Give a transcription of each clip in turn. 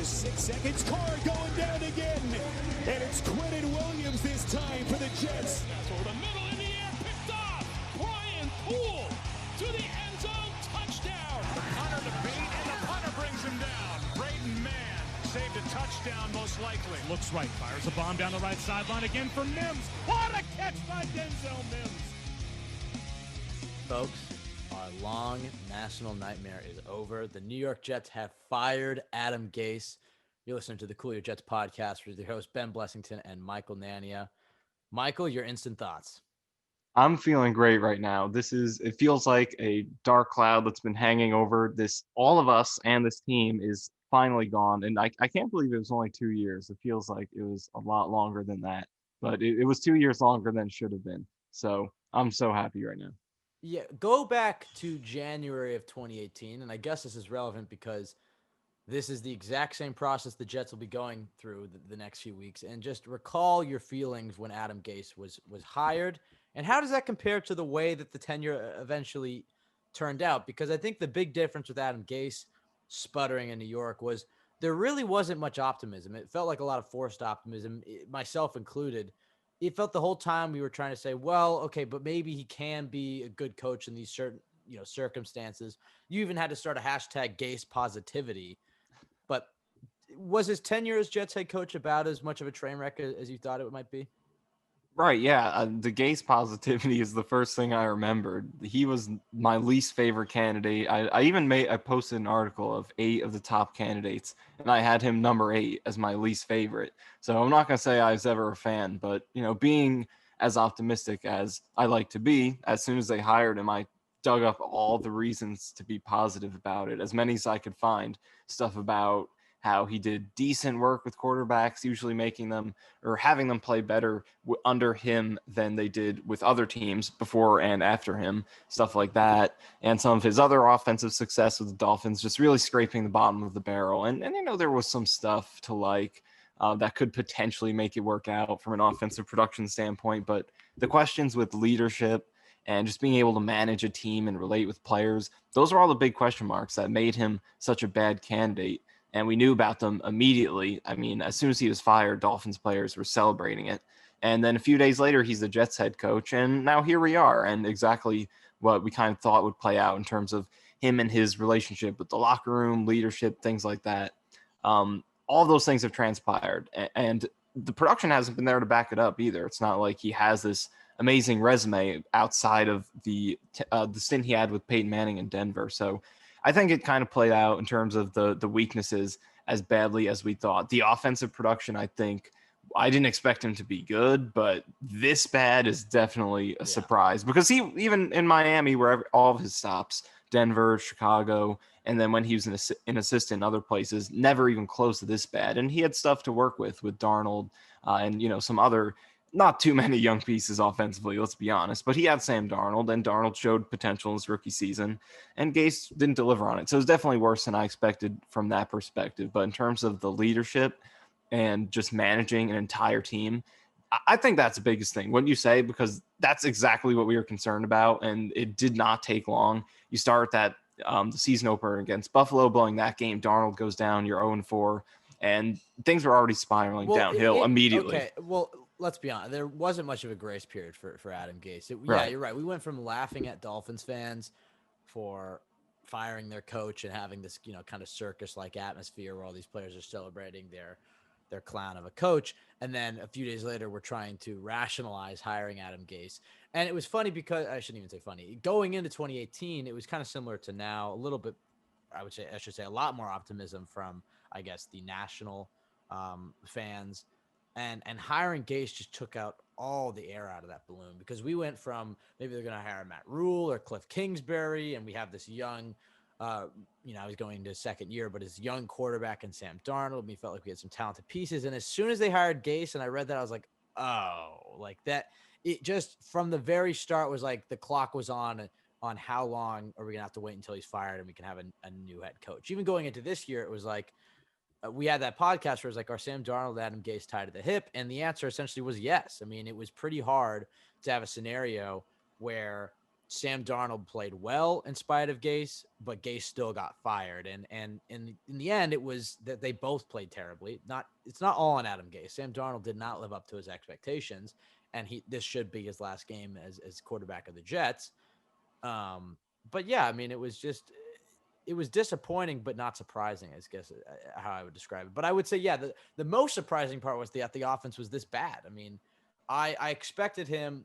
to 6 seconds. Carr going down again. And it's Quentin Williams this time for the Jets. Over the middle in the air, picked off. Brian Poole to the end zone, touchdown. The punter to beat, and the punter brings him down. Braden Mann saved a touchdown, most likely. Looks right, fires a bomb down the right sideline again for Mims. What a catch by Denzel Mims. Folks, our long national nightmare is over. The New York Jets have fired Adam Gase. You're listening to the Cool Your Jets podcast with your hosts Ben Blessington and Michael Nania. Michael, your instant thoughts. I'm feeling great right now. It feels like a dark cloud that's been hanging over this. All of us and this team is finally gone. And I can't believe it was only 2 years. It feels like it was a lot longer than that, but it was 2 years longer than it should have been. So I'm so happy right now. Yeah, go back to January of 2018, and I guess this is relevant because this is the exact same process the Jets will be going through the next few weeks. And just recall your feelings when Adam Gase was hired, and how does that compare to the way that the tenure eventually turned out? Because I think the big difference with Adam Gase sputtering in New York was there really wasn't much optimism. It felt like a lot of forced optimism, myself included. It felt the whole time we were trying to say, well, okay, but maybe he can be a good coach in these certain, circumstances. You even had to start a hashtag Gase positivity. But was his tenure as Jets head coach about as much of a train wreck as you thought it might be? Right, yeah. The Gase positivity is the first thing I remembered. He was my least favorite candidate. I posted an article of 8 of the top candidates, and I had him number 8 as my least favorite. So I'm not going to say I was ever a fan, but, being as optimistic as I like to be, as soon as they hired him, I dug up all the reasons to be positive about it, as many as I could find. Stuff about how he did decent work with quarterbacks, usually making them or having them play better under him than they did with other teams before and after him, stuff like that. And some of his other offensive success with the Dolphins, just really scraping the bottom of the barrel. And there was some stuff to like that could potentially make it work out from an offensive production standpoint. But the questions with leadership and just being able to manage a team and relate with players, those are all the big question marks that made him such a bad candidate. And we knew about them immediately. I mean, as soon as he was fired, Dolphins players were celebrating it. And then a few days later, he's the Jets head coach. And now here we are, and exactly what we kind of thought would play out in terms of him and his relationship with the locker room, leadership, things like that. All of those things have transpired. And the production hasn't been there to back it up either. It's not like he has this amazing resume outside of the stint he had with Peyton Manning in Denver. So I think it kind of played out in terms of the weaknesses as badly as we thought. The offensive production, I think, I didn't expect him to be good, but this bad is definitely a surprise because he, even in Miami, where all of his stops, Denver, Chicago, and then when he was an assistant in other places, never even close to this bad. And he had stuff to work with Darnold and, some other not too many young pieces offensively, let's be honest, but he had Sam Darnold, and Darnold showed potential in his rookie season, and Gase didn't deliver on it. So it was definitely worse than I expected from that perspective. But in terms of the leadership and just managing an entire team, I think that's the biggest thing. Wouldn't you say? Because that's exactly what we were concerned about, and it did not take long. You start that the season opener against Buffalo, blowing that game. Darnold goes down, you're 0-4, and things were already spiraling downhill immediately. Okay, well, let's be honest. There wasn't much of a grace period for Adam Gase. Right. Yeah, you're right. We went from laughing at Dolphins fans for firing their coach and having this, kind of circus-like atmosphere where all these players are celebrating their clown of a coach. And then a few days later, we're trying to rationalize hiring Adam Gase. And it was funny because I shouldn't even say funny. Going into 2018, it was kind of similar to now, a little bit, I should say a lot more optimism from, I guess, the national fans. And hiring Gase just took out all the air out of that balloon because we went from maybe they're going to hire Matt Rule or Cliff Kingsbury, and we have this young, he's going into his second year, but his young quarterback and Sam Darnold. We felt like we had some talented pieces. And as soon as they hired Gase and I read that, I was like, oh, like that. It just from the very start was like the clock was on how long are we going to have to wait until he's fired and we can have a new head coach. Even going into this year, it was like, we had that podcast where it was like, are Sam Darnold, Adam Gase tied at the hip? And the answer essentially was yes. I mean, it was pretty hard to have a scenario where Sam Darnold played well in spite of Gase, but Gase still got fired. And in the end, it was that they both played terribly. It's not all on Adam Gase. Sam Darnold did not live up to his expectations, and this should be his last game as quarterback of the Jets. But yeah, I mean, it was disappointing, but not surprising, I guess how I would describe it. But I would say, yeah, the most surprising part was that the offense was this bad. I mean, I expected him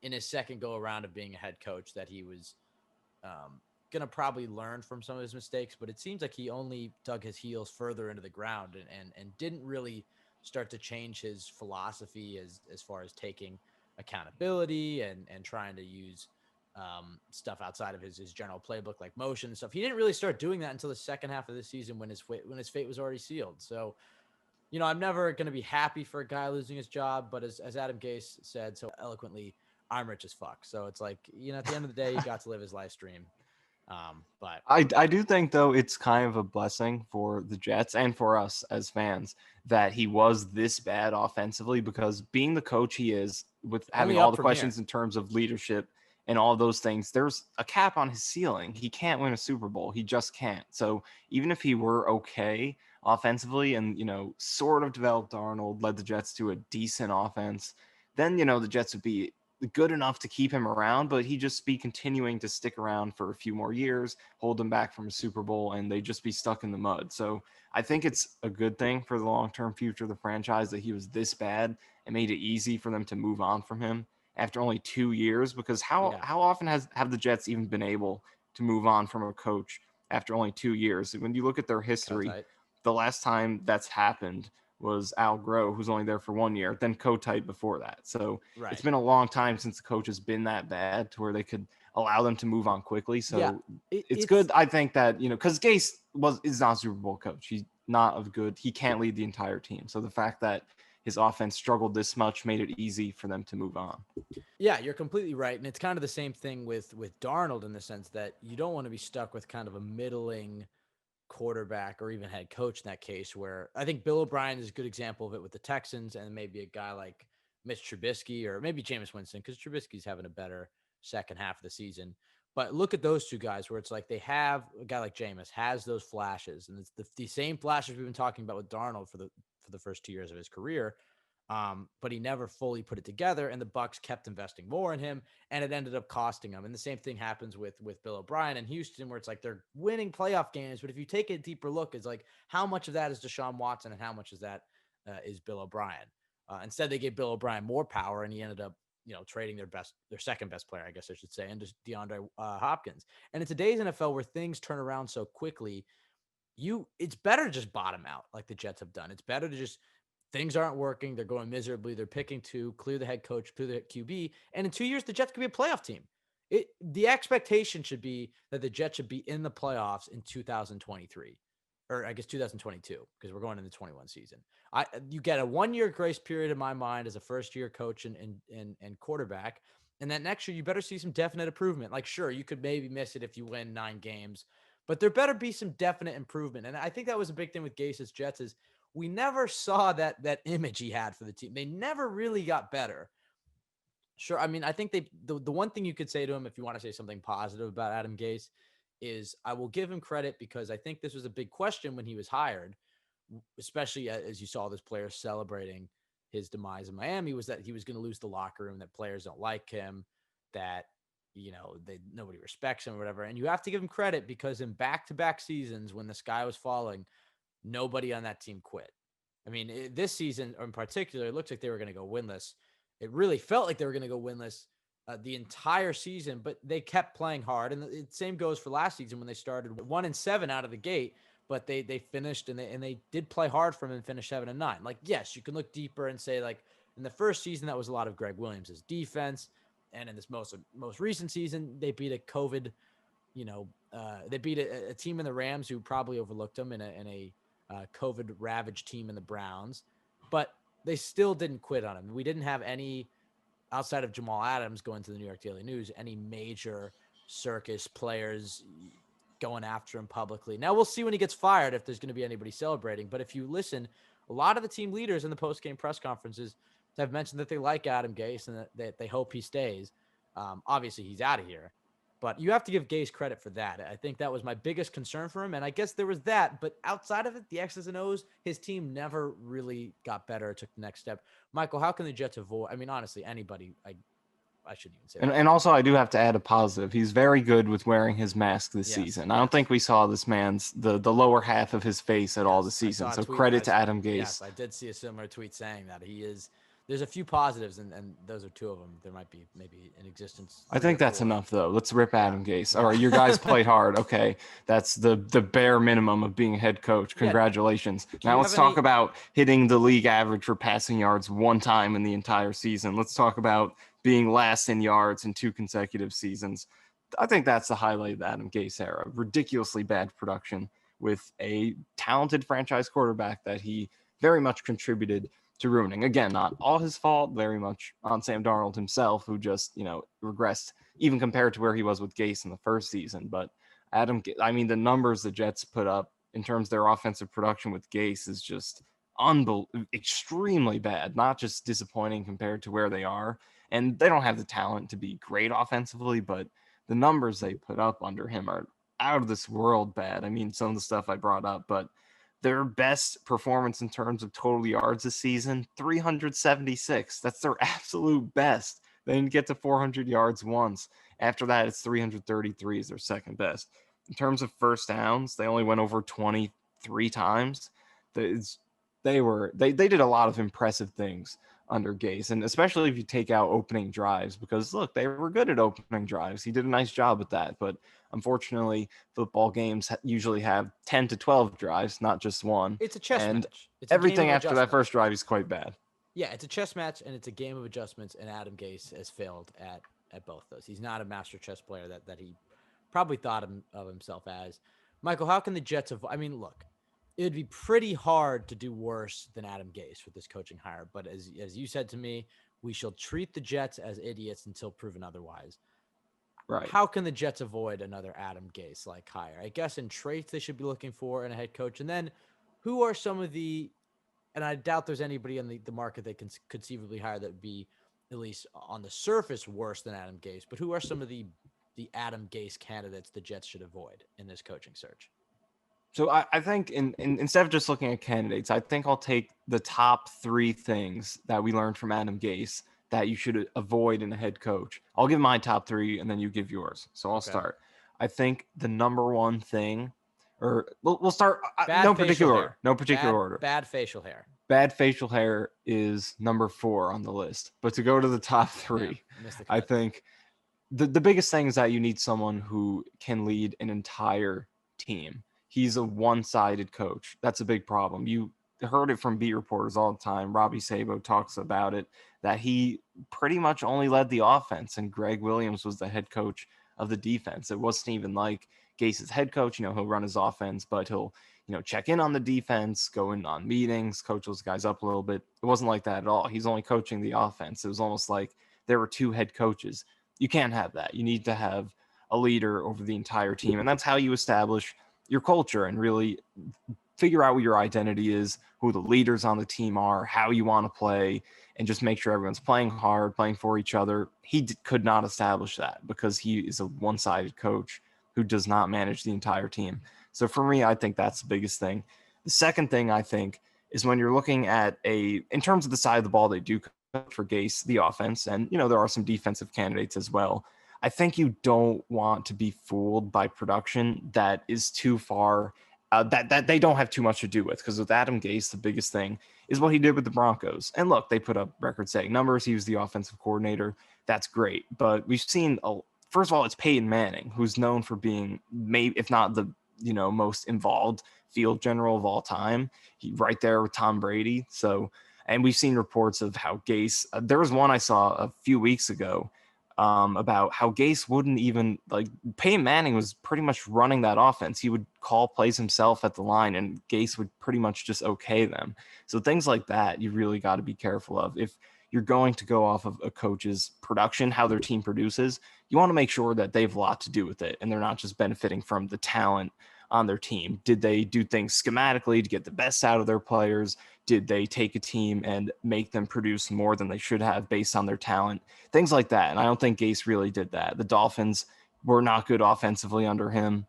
in his second go around of being a head coach that he was going to probably learn from some of his mistakes, but it seems like he only dug his heels further into the ground and didn't really start to change his philosophy as far as taking accountability and trying to use stuff outside of his general playbook, like motion and stuff. He didn't really start doing that until the second half of the season when his fate was already sealed. So, I'm never going to be happy for a guy losing his job, but as Adam Gase said so eloquently, I'm rich as fuck. So it's like, at the end of the day, he got to live his life dream. But I do think, though, it's kind of a blessing for the Jets and for us as fans that he was this bad offensively, because being the coach he is, with having all the questions in terms of leadership and all those things, there's a cap on his ceiling. He can't win a Super Bowl. He just can't. So even if he were okay offensively and, sort of developed Darnold, led the Jets to a decent offense, then, the Jets would be good enough to keep him around, but he'd just be continuing to stick around for a few more years, hold them back from a Super Bowl, and they'd just be stuck in the mud. So I think it's a good thing for the long-term future of the franchise that he was this bad and made it easy for them to move on from him after only 2 years, because how often have the Jets even been able to move on from a coach after only 2 years? When you look at their history, the last time that's happened was Al Groh, who's only there for 1 year, then Kotite before that. So It's been a long time since the coach has been that bad to where they could allow them to move on quickly. So it's good, I think, that, because Gase is not a Super Bowl coach. He's not he can't lead the entire team. So the fact that his offense struggled this much made it easy for them to move on. Yeah, you're completely right. And it's kind of the same thing with Darnold, in the sense that you don't want to be stuck with kind of a middling quarterback or even head coach in that case, where I think Bill O'Brien is a good example of it with the Texans, and maybe a guy like Mitch Trubisky or maybe Jameis Winston, because Trubisky's having a better second half of the season. But look at those two guys where it's like they have a guy like Jameis has those flashes, and it's the same flashes we've been talking about with Darnold for the first 2 years of his career. But he never fully put it together, and the Bucs kept investing more in him, and it ended up costing him. And the same thing happens with Bill O'Brien in Houston, where it's like they're winning playoff games, but if you take a deeper look, it's like how much of that is Deshaun Watson and how much is that is Bill O'Brien. Instead, they gave Bill O'Brien more power, and he ended up trading their second best player, I guess I should say, and just DeAndre Hopkins. And in today's NFL, where things turn around so quickly, it's better to just bottom out like the Jets have done. It's better to just, things aren't working, they're going miserably, they're picking to clear the head coach, clear the QB, and in 2 years the Jets could be a playoff team. The expectation should be that the Jets should be in the playoffs in 2023, or I guess 2022, because we're going into the 21 season. You get a 1 year grace period in my mind as a first year coach and quarterback, and then next year you better see some definite improvement. Like, sure, you could maybe miss it if you win 9 games, but there better be some definite improvement. And I think that was a big thing with Gase's Jets is we never saw that image he had for the team. They never really got better. Sure, I mean, I think the one thing you could say to him, if you want to say something positive about Adam Gase, is I will give him credit, because I think this was a big question when he was hired, especially as you saw this player celebrating his demise in Miami, was that he was going to lose the locker room, that players don't like him, that nobody respects him or whatever. And you have to give him credit, because in back-to-back seasons when the sky was falling, nobody on that team quit. I mean, this season in particular, it looks like they were going to go winless. It really felt like they were going to go winless the entire season, but they kept playing hard. And the same goes for last season when they started 1-7 out of the gate, but they finished and they did play hard for them and finished 7-9. Like, yes, you can look deeper and say, like, in the first season, that was a lot of Greg Williams' defense. And in this most recent season, they beat a COVID, they beat a team in the Rams who probably overlooked them in a COVID ravaged team in the Browns, but they still didn't quit on him. We didn't have any, outside of Jamal Adams going to the New York Daily News, any major circus players going after him publicly. Now we'll see when he gets fired if there's going to be anybody celebrating. But if you listen, a lot of the team leaders in the post-game press conferences have mentioned that they like Adam Gase and that they hope he stays. Obviously, he's out of here. But you have to give Gase credit for that. I think that was my biggest concern for him. And I guess there was that. But outside of it, the X's and O's, his team never really got better, took the next step. Michael, how can the Jets avoid? I mean, honestly, anybody, I shouldn't even say that. And also, I do have to add a positive. He's very good with wearing his mask this Yes, season. I don't think we saw this man's the lower half of his face at all this season. So credit to Adam Gase. Yes, I did see a similar tweet saying that he is. There's a few positives, and those are two of them. There might be maybe in existence. I think that's enough, though. Let's rip Adam Gase. All right, your guys played hard. Okay, that's the bare minimum of being a head coach. Congratulations. Now let's talk about hitting the league average for passing yards one time in the entire season. Let's talk about being last in yards in 2 consecutive seasons. I think that's the highlight of the Adam Gase era. Ridiculously bad production with a talented franchise quarterback that he very much contributed to ruining. Again, not all his fault, very much on Sam Darnold himself, who just, regressed even compared to where he was with Gase in the first season. But the numbers the Jets put up in terms of their offensive production with Gase is just extremely bad, not just disappointing compared to where they are. And they don't have the talent to be great offensively, but the numbers they put up under him are out of this world bad. I mean, some of the stuff I brought up, but their best performance in terms of total yards this season, 376. That's their absolute best. They didn't get to 400 yards once. After that, it's 333 is their second best. In terms of first downs, they only went over 23 times. They did a lot of impressive things under Gase, and especially if you take out opening drives, because look, they were good at opening drives. He did a nice job with that, but unfortunately, football games usually have 10 to 12 drives, not just one. It's a chess match. It's everything after that first drive is quite bad. Yeah, it's a chess match, and it's a game of adjustments, and Adam Gase has failed at both those. He's not a master chess player that he probably thought of himself as. Michael, how can the Jets look, it would be pretty hard to do worse than Adam Gase with this coaching hire. But as you said to me, we shall treat the Jets as idiots until proven otherwise. Right. How can the Jets avoid another Adam Gase like hire? I guess in traits they should be looking for in a head coach. And then who are some of the, and I doubt there's anybody in the market they can conceivably hire that would be, at least on the surface, worse than Adam Gase. But who are some of the Adam Gase candidates the Jets should avoid in this coaching search? So I think instead of just looking at candidates, I think I'll take the top 3 things that we learned from Adam Gase that you should avoid in a head coach. I'll give my top 3 and then you give yours. So I'll start. I think the number one thing, or we'll start no particular order. Bad facial hair. Bad facial hair is number 4 on the list. But to go to the top 3, I think the biggest thing is that you need someone who can lead an entire team. He's a one-sided coach. That's a big problem. You heard it from beat reporters all the time. Robbie Sabo talks about it, that he pretty much only led the offense, and Greg Williams was the head coach of the defense. It wasn't even like Gase's head coach. He'll run his offense, but he'll, check in on the defense, go in on meetings, coach those guys up a little bit. It wasn't like that at all. He's only coaching the offense. It was almost like there were 2 head coaches. You can't have that. You need to have a leader over the entire team, and that's how you establish your culture and really figure out what your identity is, who the leaders on the team are, how you want to play, and just make sure everyone's playing hard, playing for each other. He could not establish that because he is a one-sided coach who does not manage the entire team. So for me, I think that's the biggest thing. The second thing I think is when you're looking at in terms of the side of the ball they do coach for Gase, the offense, and there are some defensive candidates as well. I think you don't want to be fooled by production that is too far, that they don't have too much to do with. Because with Adam Gase, the biggest thing is what he did with the Broncos. And look, they put up record-setting numbers. He was the offensive coordinator. That's great. But we've seen, first of all, it's Peyton Manning, who's known for being, maybe if not the most involved field general of all time. He right there with Tom Brady. So, and we've seen reports of how Gase. There was one I saw a few weeks ago. About how Gase wouldn't even, Peyton Manning was pretty much running that offense. He would call plays himself at the line, and Gase would pretty much just okay them. So things like that, you really got to be careful of. If you're going to go off of a coach's production, how their team produces, you want to make sure that they have a lot to do with it, and they're not just benefiting from the talent on their team? Did they do things schematically to get the best out of their players? Did they take a team and make them produce more than they should have based on their talent? Things like that. And I don't think Gase really did that. The Dolphins were not good offensively under him.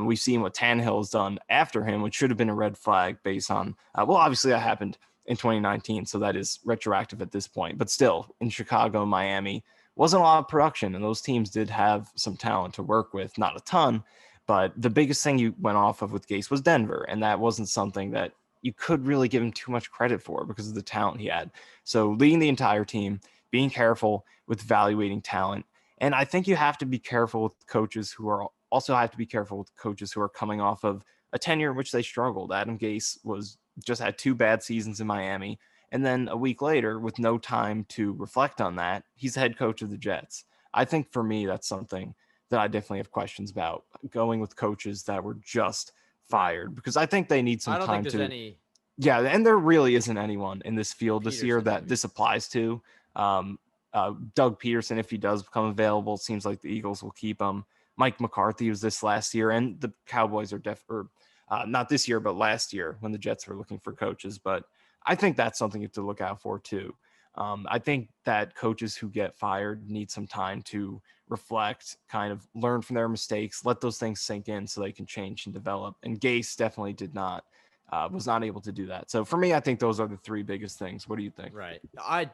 We've seen what Tannehill has done after him, which should have been a red flag based on, well, obviously that happened in 2019, so that is retroactive at this point. But still, in Chicago, Miami, wasn't a lot of production, and those teams did have some talent to work with, not a ton. But the biggest thing you went off of with Gase was Denver, and that wasn't something that you could really give him too much credit for because of the talent he had. So leading the entire team, being careful with evaluating talent, and I think you have to be careful with coaches who are also have to be careful with coaches who are coming off of a tenure in which they struggled. Adam Gase just had 2 bad seasons in Miami, and then a week later, with no time to reflect on that, he's the head coach of the Jets. I think for me, that's something that I definitely have questions about, going with coaches that were just fired, because I think they need some I don't time think there's any Yeah, and there really isn't anyone in this field this year Peterson, that this applies to. Doug Peterson, if he does become available, it seems like the Eagles will keep him. Mike McCarthy was this last year, and the Cowboys are not this year, but last year when the Jets were looking for coaches. But I think that's something you have to look out for too. I think that coaches who get fired need some time to reflect, kind of learn from their mistakes, let those things sink in so they can change and develop. And Gase definitely was not able to do that. So for me, I think those are the 3 biggest things. What do you think? right. I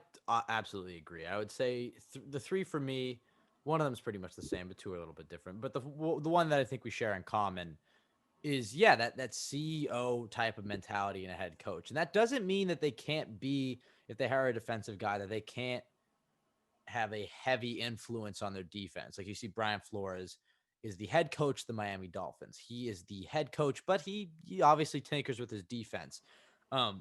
absolutely agree. I would say the 3 for me, one of them is pretty much the same, but 2 are a little bit different. But the one that I think we share in common is that CEO type of mentality in a head coach. And that doesn't mean that they can't be, if they hire a defensive guy, that they can't have a heavy influence on their defense. Like you see Brian Flores is the head coach of the Miami Dolphins. He is the head coach, but he obviously tinkers with his defense.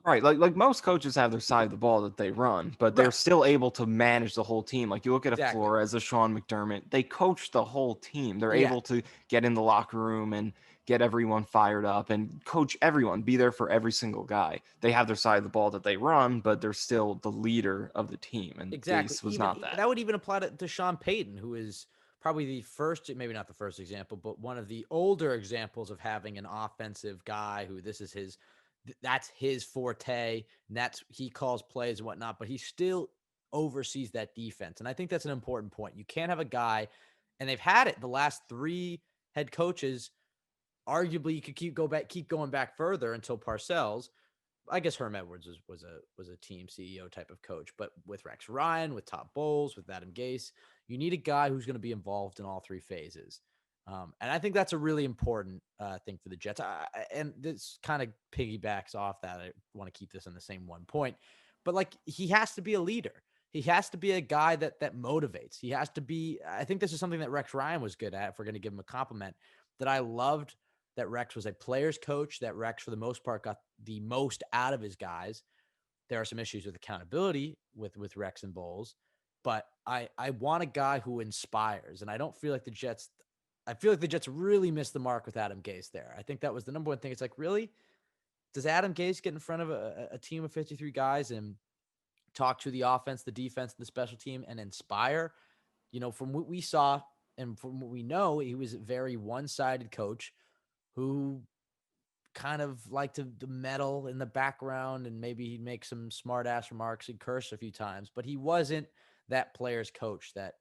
Right, like most coaches have their side of the ball that they run, but they're Right. still able to manage the whole team. Like you look at a Exactly. Flores, a Sean McDermott, they coach the whole team. They're Yeah. able to get in the locker room and get everyone fired up and coach everyone, be there for every single guy. They have their side of the ball that they run, but they're still the leader of the team. And Exactly. Gase was Even not that. that would even apply to Sean Payton, who is probably the first, maybe not the first example, but one of the older examples of having an offensive guy who that's his forte, and he calls plays and whatnot, but he still oversees that defense. And I think that's an important point. You can't have a guy, and they've had it the last 3 head coaches. Arguably, you could keep going back further until Parcells. I guess Herm Edwards was a team CEO type of coach, but with Rex Ryan, with Todd Bowles, with Adam Gase, you need a guy who's going to be involved in all 3 phases. And I think that's a really important thing for the Jets. And this kind of piggybacks off that. I want to keep this on the same one point, but like he has to be a leader. He has to be a guy that motivates. He has to be. I think this is something that Rex Ryan was good at. If we're going to give him a compliment, that I loved that Rex was a player's coach, that Rex, for the most part, got the most out of his guys. There are some issues with accountability with Rex and Bowles, but I want a guy who inspires. And I feel like the Jets really missed the mark with Adam Gase there. I think that was the number one thing. It's like, really? Does Adam Gase get in front of a team of 53 guys and talk to the offense, the defense, and the special team and inspire? From what we saw and from what we know, he was a very one-sided coach who kind of liked to meddle in the background, and maybe he'd make some smart ass remarks and curse a few times, but he wasn't that player's coach that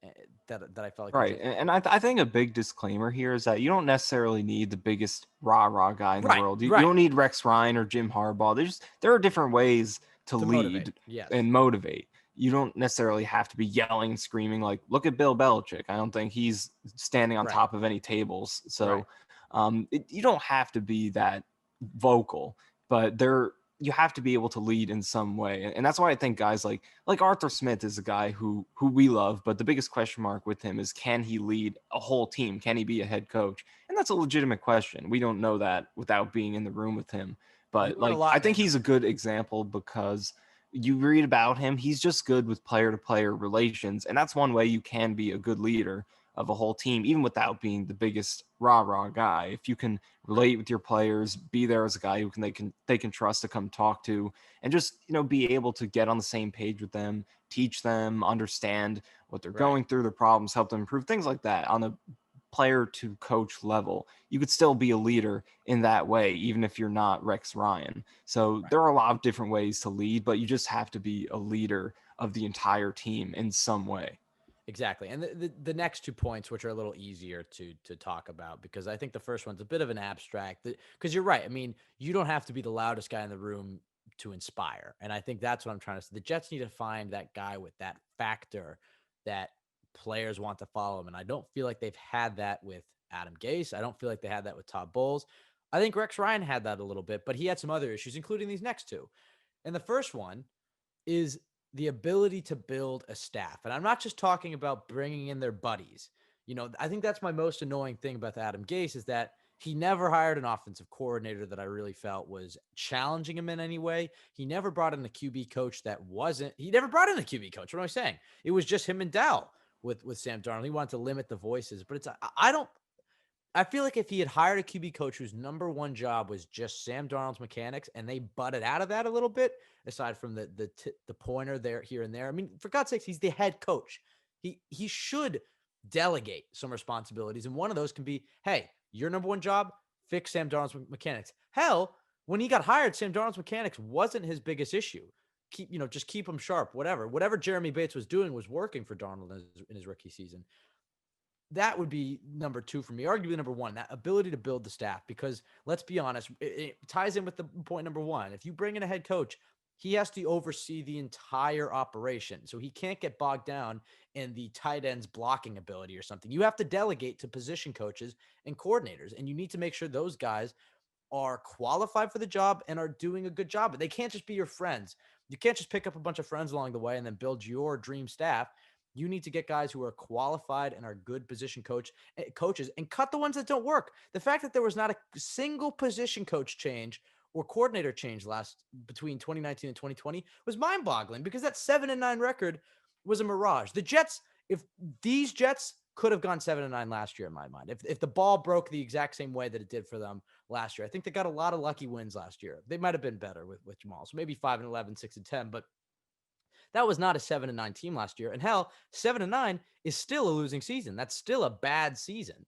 I felt like. Right. And I think a big disclaimer here is that you don't necessarily need the biggest rah guy in the world. You don't need Rex Ryan or Jim Harbaugh. There are different ways to lead and motivate. You don't necessarily have to be yelling and screaming like, look at Bill Belichick. I don't think he's standing on top of any tables. So you don't have to be that vocal, but you have to be able to lead in some way. And that's why I think guys like Arthur Smith is a guy who we love, but the biggest question mark with him is, can he lead a whole team? Can he be a head coach? And that's a legitimate question. We don't know that without being in the room with him. But I think he's a good example because you read about him. He's just good with player-to-player relations. And that's one way you can be a good leader of a whole team, even without being the biggest rah guy. If you can relate with your players, be there as a guy who they can trust to come talk to, and just be able to get on the same page with them, teach them, understand what they're going through, their problems, help them improve, things like that on a player to coach level, you could still be a leader in that way, even if you're not Rex Ryan. So there are a lot of different ways to lead, but you just have to be a leader of the entire team in some way. Exactly. And the next 2 points, which are a little easier to talk about, because I think the first one's a bit of an abstract, because you're right. I mean, you don't have to be the loudest guy in the room to inspire. And I think that's what I'm trying to say. The Jets need to find that guy with that factor that players want to follow him. And I don't feel like they've had that with Adam Gase. I don't feel like they had that with Todd Bowles. I think Rex Ryan had that a little bit, but he had some other issues, including these next two. And the first one is the ability to build a staff. And I'm not just talking about bringing in their buddies. I think that's my most annoying thing about Adam Gase is that he never hired an offensive coordinator that I really felt was challenging him in any way. He never brought in a QB coach he never brought in a QB coach. What am I saying? It was just him and Dow with Sam Darnold. He wanted to limit the voices, but I feel like if he had hired a QB coach whose number one job was just Sam Darnold's mechanics, and they butted out of that a little bit, aside from the pointer there, here and there. I mean, for God's sakes, he's the head coach. He should delegate some responsibilities, and one of those can be, hey, your number one job, fix Sam Darnold's mechanics. Hell, when he got hired, Sam Darnold's mechanics wasn't his biggest issue. Just keep him sharp. Whatever Jeremy Bates was doing was working for Darnold in his rookie season. That would be number two for me, arguably number one, that ability to build the staff, because let's be honest, it ties in with the point number one. If you bring in a head coach, he has to oversee the entire operation. So he can't get bogged down in the tight ends blocking ability or something. You have to delegate to position coaches and coordinators, and you need to make sure those guys are qualified for the job and are doing a good job. But they can't just be your friends. You can't just pick up a bunch of friends along the way and then build your dream staff. You need to get guys who are qualified and are good position coaches and cut the ones that don't work. The fact that there was not a single position coach change or coordinator change between 2019 and 2020 was mind-boggling, because that 7-9 record was a mirage. The Jets, if these Jets could have gone 7-9 last year in my mind, if the ball broke the exact same way that it did for them last year. I think they got a lot of lucky wins last year. They might have been better with Jamal. So maybe 5-11, 6-10, but that was not a 7-9 team last year. And hell, 7-9 is still a losing season. That's still a bad season.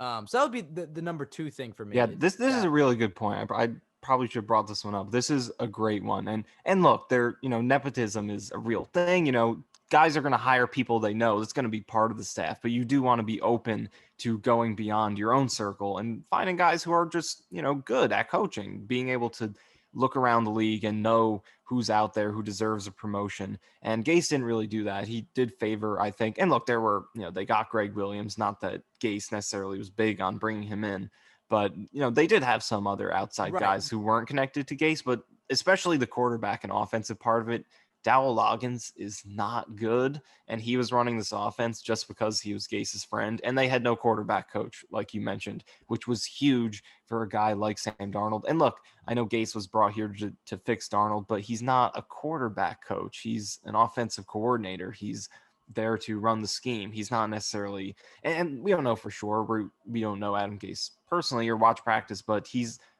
So that would be the number two thing for me. Yeah, this is a really good point. I probably should have brought this one up. This is a great one. And look, nepotism is a real thing. Guys are going to hire people they know. That's going to be part of the staff, but you do want to be open to going beyond your own circle and finding guys who are just, good at coaching, being able to look around the league and know who's out there who deserves a promotion. And Gase didn't really do that. He did favor, I think. And look, there were, they got Greg Williams, not that Gase necessarily was big on bringing him in, but, they did have some other outside guys who weren't connected to Gase, but especially the quarterback and offensive part of it. Dowell Loggins is not good, and he was running this offense just because he was Gase's friend, and they had no quarterback coach, like you mentioned, which was huge for a guy like Sam Darnold. And look, I know Gase was brought here to fix Darnold, but he's not a quarterback coach. He's an offensive coordinator. He's there to run the scheme. He's not necessarily, and we don't know for sure. We don't know Adam Gase personally or watch practice, but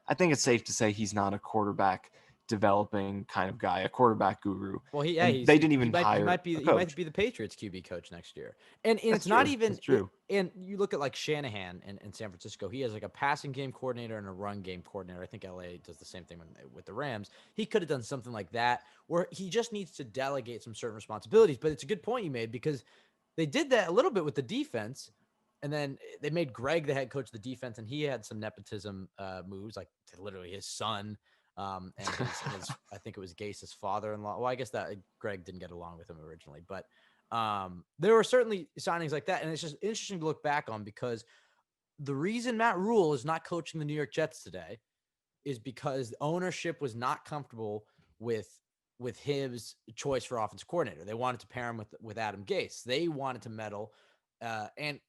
I think it's safe to say he's not a quarterback developing kind of guy, a quarterback guru. Well, they didn't even hire. He might be the Patriots QB coach next year, and it's not even true. And you look at like Shanahan in San Francisco. He has like a passing game coordinator and a run game coordinator. I think LA does the same thing with the Rams. He could have done something like that, where he just needs to delegate some certain responsibilities. But it's a good point you made, because they did that a little bit with the defense. And then they made Greg the head coach of the defense, and he had some nepotism moves, like literally his son. And his I think it was Gase's father-in-law. Well, I guess that Greg didn't get along with him originally, but there were certainly signings like that. And it's just interesting to look back on, because the reason Matt Rule is not coaching the New York Jets today is because ownership was not comfortable with his choice for offensive coordinator. They wanted to pair him with Adam Gase. They wanted to meddle. And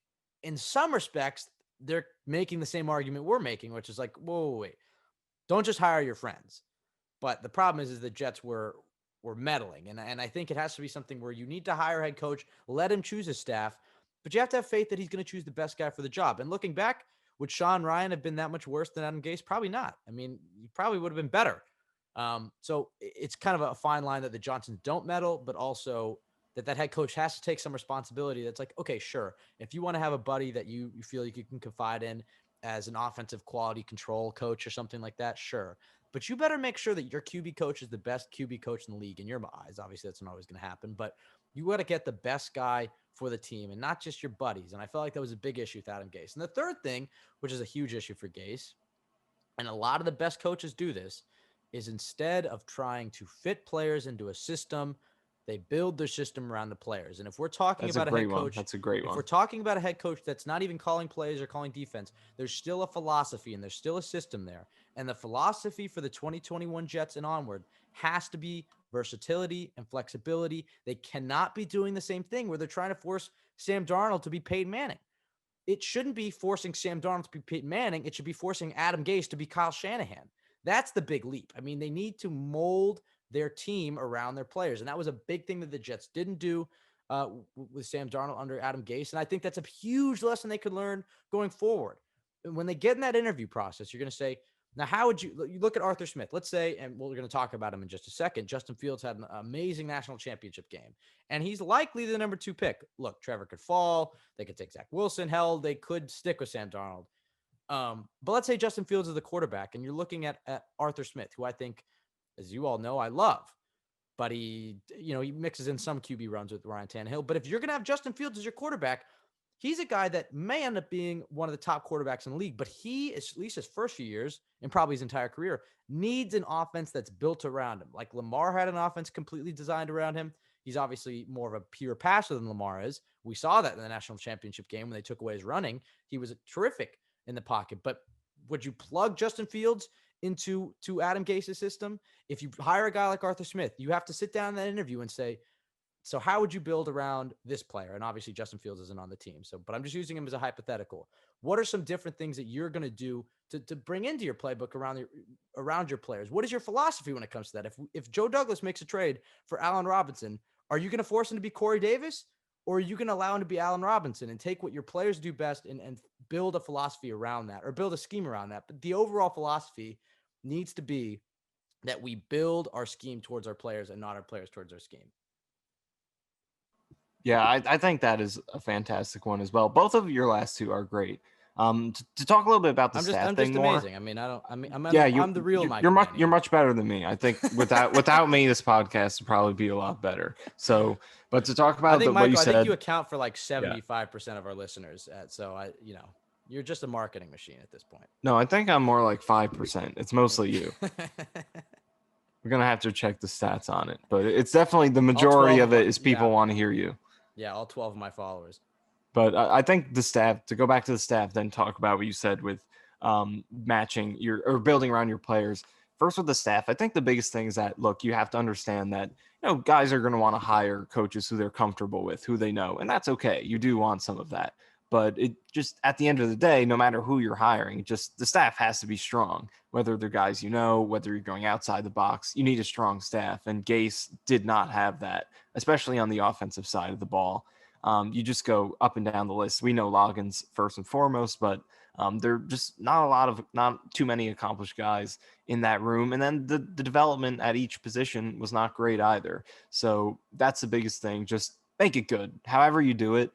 in some respects, they're making the same argument we're making, which is like, whoa, wait. Don't just hire your friends. But the problem is the Jets were meddling. And I think it has to be something where you need to hire a head coach, let him choose his staff, but you have to have faith that he's going to choose the best guy for the job. And looking back, would Sean Ryan have been that much worse than Adam Gase? Probably not. I mean, he probably would have been better. So it's kind of a fine line that the Johnsons don't meddle, but also that head coach has to take some responsibility. That's like, okay, sure. If you want to have a buddy that you feel like you can confide in as an offensive quality control coach or something like that, sure. But you better make sure that your QB coach is the best QB coach in the league in your eyes. Obviously, that's not always going to happen, but you got to get the best guy for the team and not just your buddies. And I felt like that was a big issue with Adam Gase. And the third thing, which is a huge issue for Gase, and a lot of the best coaches do this, is instead of trying to fit players into a system, they build their system around the players. And if we're talking That's a about a great head one. coach, That's a great if one. we're talking about a head coach that's not even calling plays or calling defense, there's still a philosophy and there's still a system there. And the philosophy for the 2021 Jets and onward has to be versatility and flexibility. They cannot be doing the same thing where they're trying to force Sam Darnold to be Peyton Manning. It shouldn't be forcing Sam Darnold to be Peyton Manning. It should be forcing Adam Gase to be Kyle Shanahan. That's the big leap. I mean, they need to mold their team around their players. And that was a big thing that the Jets didn't do with Sam Darnold under Adam Gase. And I think that's a huge lesson they could learn going forward. And when they get in that interview process, you're going to say, now, how would you look at Arthur Smith? Let's say, and we're going to talk about him in just a second. Justin Fields had an amazing national championship game, and he's likely the number 2 pick. Look, Trevor could fall. They could take Zach Wilson. Hell, they could stick with Sam Darnold. But let's say Justin Fields is the quarterback, and you're looking at Arthur Smith, who I think, as you all know, I love. But he mixes in some QB runs with Ryan Tannehill. But if you're going to have Justin Fields as your quarterback, he's a guy that may end up being one of the top quarterbacks in the league, but he, at least his first few years and probably his entire career, needs an offense that's built around him. Like Lamar had an offense completely designed around him. He's obviously more of a pure passer than Lamar is. We saw that in the national championship game when they took away his running. He was terrific in the pocket. But would you plug Justin Fields into Adam Gase's system? If you hire a guy like Arthur Smith, you have to sit down in that interview and say, so how would you build around this player? And obviously Justin Fields isn't on the team. But I'm just using him as a hypothetical. What are some different things that you're going to do to bring into your playbook around your players? What is your philosophy when it comes to that? If Joe Douglas makes a trade for Allen Robinson, are you going to force him to be Corey Davis, or are you going to allow him to be Allen Robinson and take what your players do best and build a philosophy around that, or build a scheme around that? But the overall philosophy needs to be that we build our scheme towards our players and not our players towards our scheme. Yeah, I think that is a fantastic one as well. Both of your last two are great. To talk a little bit about the staff thing more. Amazing. I mean, I'm the real Michael Manning. You're much better than me. I think without me, this podcast would probably be a lot better. So, but to talk about what you said, I think you account for like 75% of our listeners. You're just a marketing machine at this point. No, I think I'm more like 5%. It's mostly you. We're gonna have to check the stats on it, but it's definitely the majority of it is people want to hear you. Yeah, all 12 of my followers. But I think the staff, to go back to the staff, then talk about what you said with matching or building around your players. First with the staff, I think the biggest thing is that, look, you have to understand that, guys are going to want to hire coaches who they're comfortable with, who they know, and that's okay. You do want some of that. But it just, at the end of the day, no matter who you're hiring, just the staff has to be strong. Whether they're guys whether you're going outside the box, you need a strong staff. And Gase did not have that, especially on the offensive side of the ball. You just go up and down the list. We know Loggins first and foremost, but there are just not too many accomplished guys in that room. And then the development at each position was not great either. So that's the biggest thing. Just make it good. However you do it.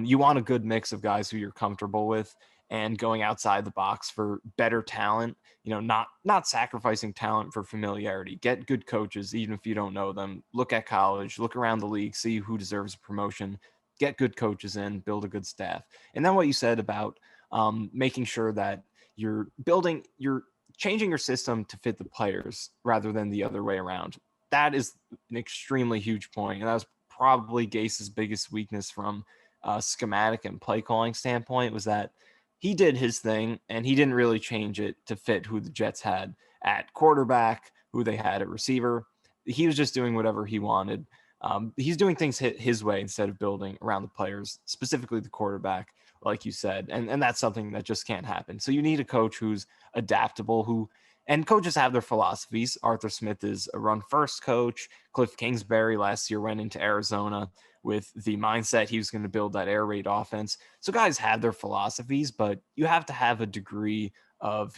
You want a good mix of guys who you're comfortable with and going outside the box for better talent, not sacrificing talent for familiarity. Get good coaches, even if you don't know them. Look at college, look around the league, see who deserves a promotion, get good coaches in, build a good staff. And then what you said about making sure that you're changing your system to fit the players rather than the other way around. That is an extremely huge point. And that was probably Gase's biggest weakness from schematic and play calling standpoint, was that he did his thing and he didn't really change it to fit who the Jets had at quarterback, who they had at receiver. He was just doing whatever he wanted. He's doing things his way instead of building around the players, specifically the quarterback, like you said. And that's something that just can't happen. So you need a coach who's adaptable, and coaches have their philosophies. Arthur Smith is a run-first coach. Cliff Kingsbury last year went into Arizona with the mindset he was going to build that air raid offense. So guys have their philosophies, but you have to have a degree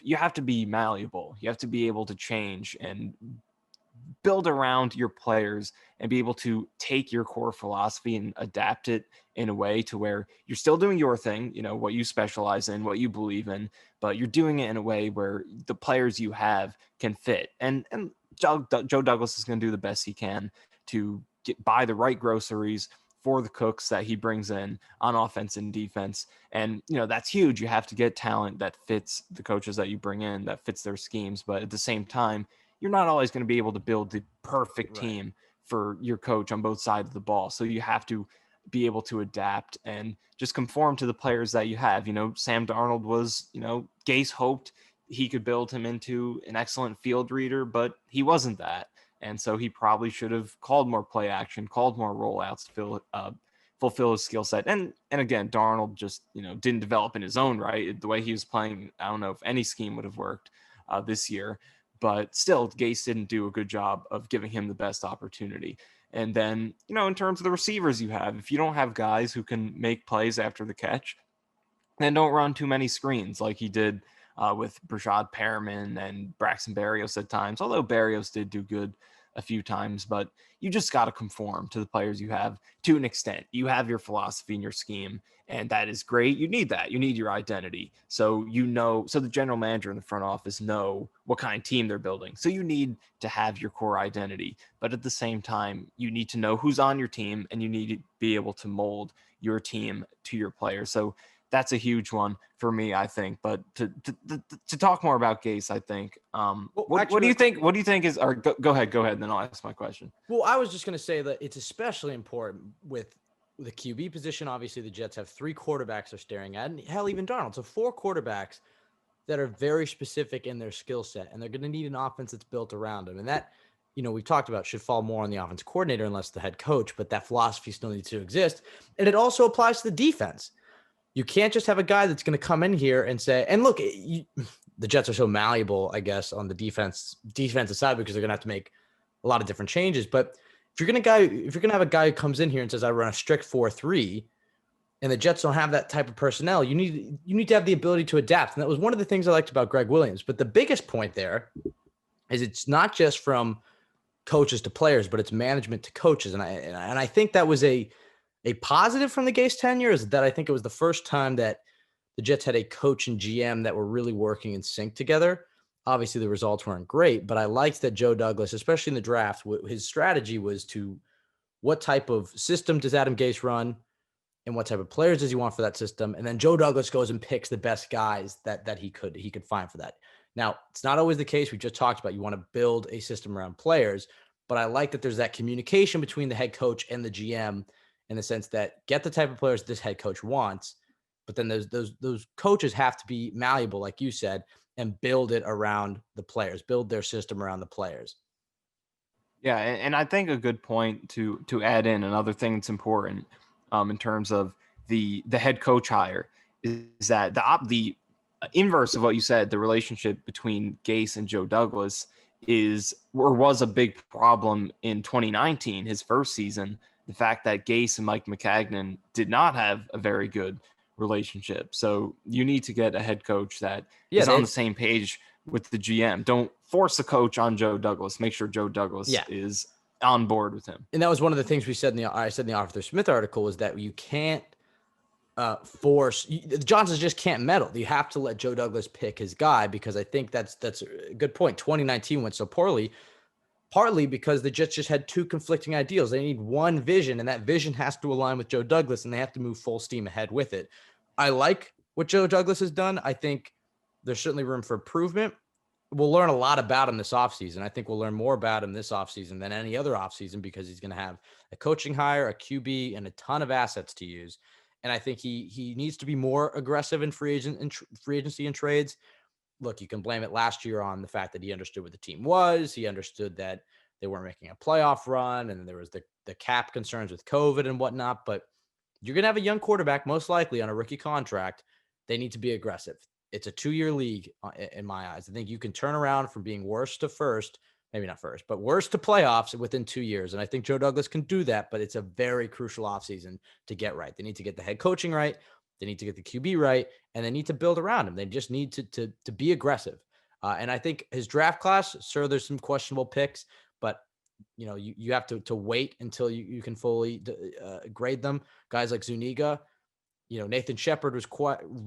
you have to be malleable. You have to be able to change and build around your players and be able to take your core philosophy and adapt it in a way to where you're still doing your thing, what you specialize in, what you believe in, but you're doing it in a way where the players you have can fit. And Joe Douglas is going to do the best he can to buy the right groceries for the cooks that he brings in on offense and defense. And, that's huge. You have to get talent that fits the coaches that you bring in, that fits their schemes. But at the same time, you're not always going to be able to build the perfect team for your coach on both sides of the ball. So you have to be able to adapt and just conform to the players that you have. Sam Darnold was, Gase hoped he could build him into an excellent field reader, but he wasn't that. And so he probably should have called more play action, called more rollouts to fulfill his skill set. And again, Darnold just, didn't develop in his own right. The way he was playing, I don't know if any scheme would have worked this year. But still, Gase didn't do a good job of giving him the best opportunity. And then, in terms of the receivers you have, if you don't have guys who can make plays after the catch, then don't run too many screens like he did with Brashad Perriman and Braxton Berrios at times, although Berrios did do good a few times, but you just got to conform to the players you have to an extent. You have your philosophy and your scheme, and that is great. You need that. You need your identity. So the general manager and the front office know what kind of team they're building. So you need to have your core identity, but at the same time, you need to know who's on your team, and you need to be able to mold your team to your players. So that's a huge one for me, I think. But to talk more about Gase, I think. What do you think? What do you think is? Or go ahead, and then I'll ask my question. Well, I was just going to say that it's especially important with the QB position. Obviously, the Jets have 3 quarterbacks they're staring at, and hell, even Darnold. So 4 quarterbacks that are very specific in their skill set, and they're going to need an offense that's built around them. And that, we've talked about should fall more on the offense coordinator unless the head coach, but that philosophy still needs to exist. And it also applies to the defense. You can't just have a guy that's going to come in here and say, and look, the Jets are so malleable, I guess, on the defensive side because they're going to have to make a lot of different changes. But if you're going to have a guy who comes in here and says, I run a strict 4-3, and the Jets don't have that type of personnel, you need to have the ability to adapt. And that was one of the things I liked about Greg Williams. But the biggest point there is it's not just from coaches to players, but it's management to coaches. And I think that was a positive from the Gase tenure, is that I think it was the first time that the Jets had a coach and GM that were really working in sync together. Obviously, the results weren't great, but I liked that Joe Douglas, especially in the draft, his strategy was to what type of system does Adam Gase run and what type of players does he want for that system? And then Joe Douglas goes and picks the best guys that he could find for that. Now, it's not always the case. We just talked about you want to build a system around players, but I like that there's that communication between the head coach and the GM in the sense that get the type of players this head coach wants, but then those coaches have to be malleable, like you said, and build it around the players, build their system around the players. Yeah, and I think a good point to add in another thing that's important in terms of the head coach hire is that the inverse of what you said, the relationship between Gase and Joe Douglas was a big problem in 2019, his first season. The fact that Gase and Mike Maccagnan did not have a very good relationship. So you need to get a head coach that is on the same page with the GM. Don't force the coach on Joe Douglas. Make sure Joe Douglas is on board with him. And that was one of the things I said in the Arthur Smith article, is that you can't the Johnsons just can't meddle. You have to let Joe Douglas pick his guy, because I think that's a good point. 2019 went so poorly, partly because the Jets just had 2 conflicting ideals. They need one vision, and that vision has to align with Joe Douglas, and they have to move full steam ahead with it. I like what Joe Douglas has done. I think there's certainly room for improvement. We'll learn a lot about him this offseason. I think we'll learn more about him this offseason than any other offseason, because he's going to have a coaching hire, a QB, and a ton of assets to use. And I think he needs to be more aggressive in free agency and trades. Look, you can blame it last year on the fact that he understood what the team was. He understood that they weren't making a playoff run, and there was the cap concerns with COVID and whatnot. But you're going to have a young quarterback, most likely on a rookie contract. They need to be aggressive. It's a 2-year league in my eyes. I think you can turn around from being worst to first, maybe not first, but worst to playoffs within 2 years. And I think Joe Douglas can do that, but it's a very crucial offseason to get right. They need to get the head coaching right. They need to get the QB right, and they need to build around him. They just need to be aggressive. And I think his draft class, sure, there's some questionable picks, but you have to wait until you can fully grade them. Guys like Zuniga, Nathan Shepard was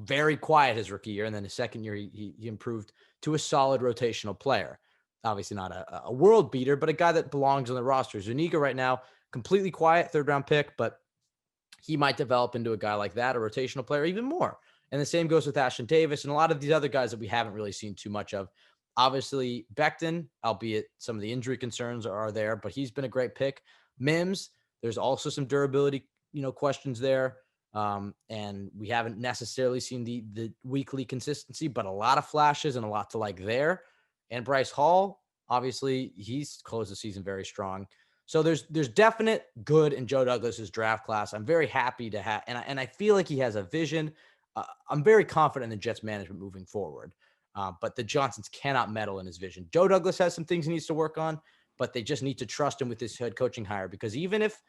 very quiet his rookie year, and then his second year he improved to a solid rotational player. Obviously not a world beater, but a guy that belongs on the roster. Zuniga right now, completely quiet, 3rd-round pick, but he might develop into a guy like that, a rotational player, even more. And the same goes with Ashton Davis and a lot of these other guys that we haven't really seen too much of. Obviously, Becton, albeit some of the injury concerns are there, but he's been a great pick. Mims, there's also some durability, questions there. And we haven't necessarily seen the weekly consistency, but a lot of flashes and a lot to like there. And Bryce Hall, obviously, he's closed the season very strong. So there's definite good in Joe Douglas's draft class. I'm very happy to have, and I feel like he has a vision. I'm very confident in the Jets management moving forward. But the Johnsons cannot meddle in his vision. Joe Douglas has some things he needs to work on, but they just need to trust him with his head coaching hire, because even if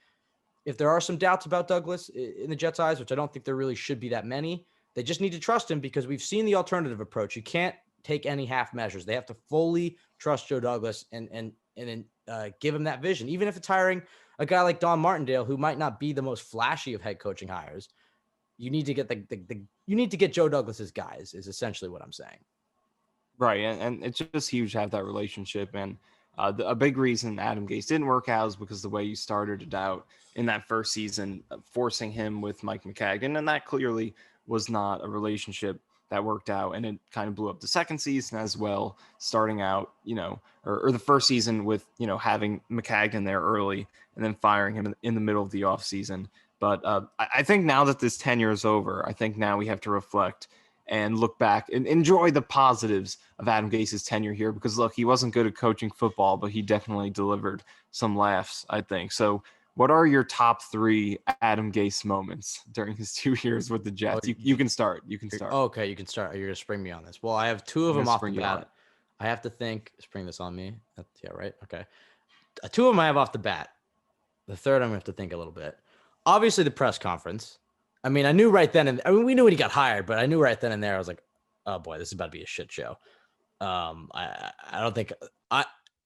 there are some doubts about Douglas in the Jets' eyes, which I don't think there really should be that many, they just need to trust him, because we've seen the alternative approach. You can't take any half measures. They have to fully trust Joe Douglas and give him that vision, even if it's hiring a guy like Don Martindale, who might not be the most flashy of head coaching hires. You need to get you need to get Joe Douglas's guys, is essentially what I'm saying. Right, and it's just huge to have that relationship. And a big reason Adam Gase didn't work out is because the way you started it out in that first season, forcing him with Mike McCagnon, and that clearly was not a relationship that worked out, and it kind of blew up the second season as well, starting out, or the first season with, having McCagnon there early and then firing him in the middle of the offseason. But I think now that this tenure is over, I think now we have to reflect and look back and enjoy the positives of Adam Gase's tenure here, because look, he wasn't good at coaching football, but he definitely delivered some laughs, I think. So what are your top 3 Adam Gase moments during his 2 years with the Jets? You can start. You can start. Okay, you can start. You're going to spring me on this. Well, I have 2 of them off the bat. I have to think. Spring this on me. Yeah, right? Okay. 2 of them I have off the bat. The third, I'm going to have to think a little bit. Obviously, the press conference. I mean, I knew right then, and we knew when he got hired, but I knew right then and there, I was like, oh boy, this is about to be a shit show. I don't think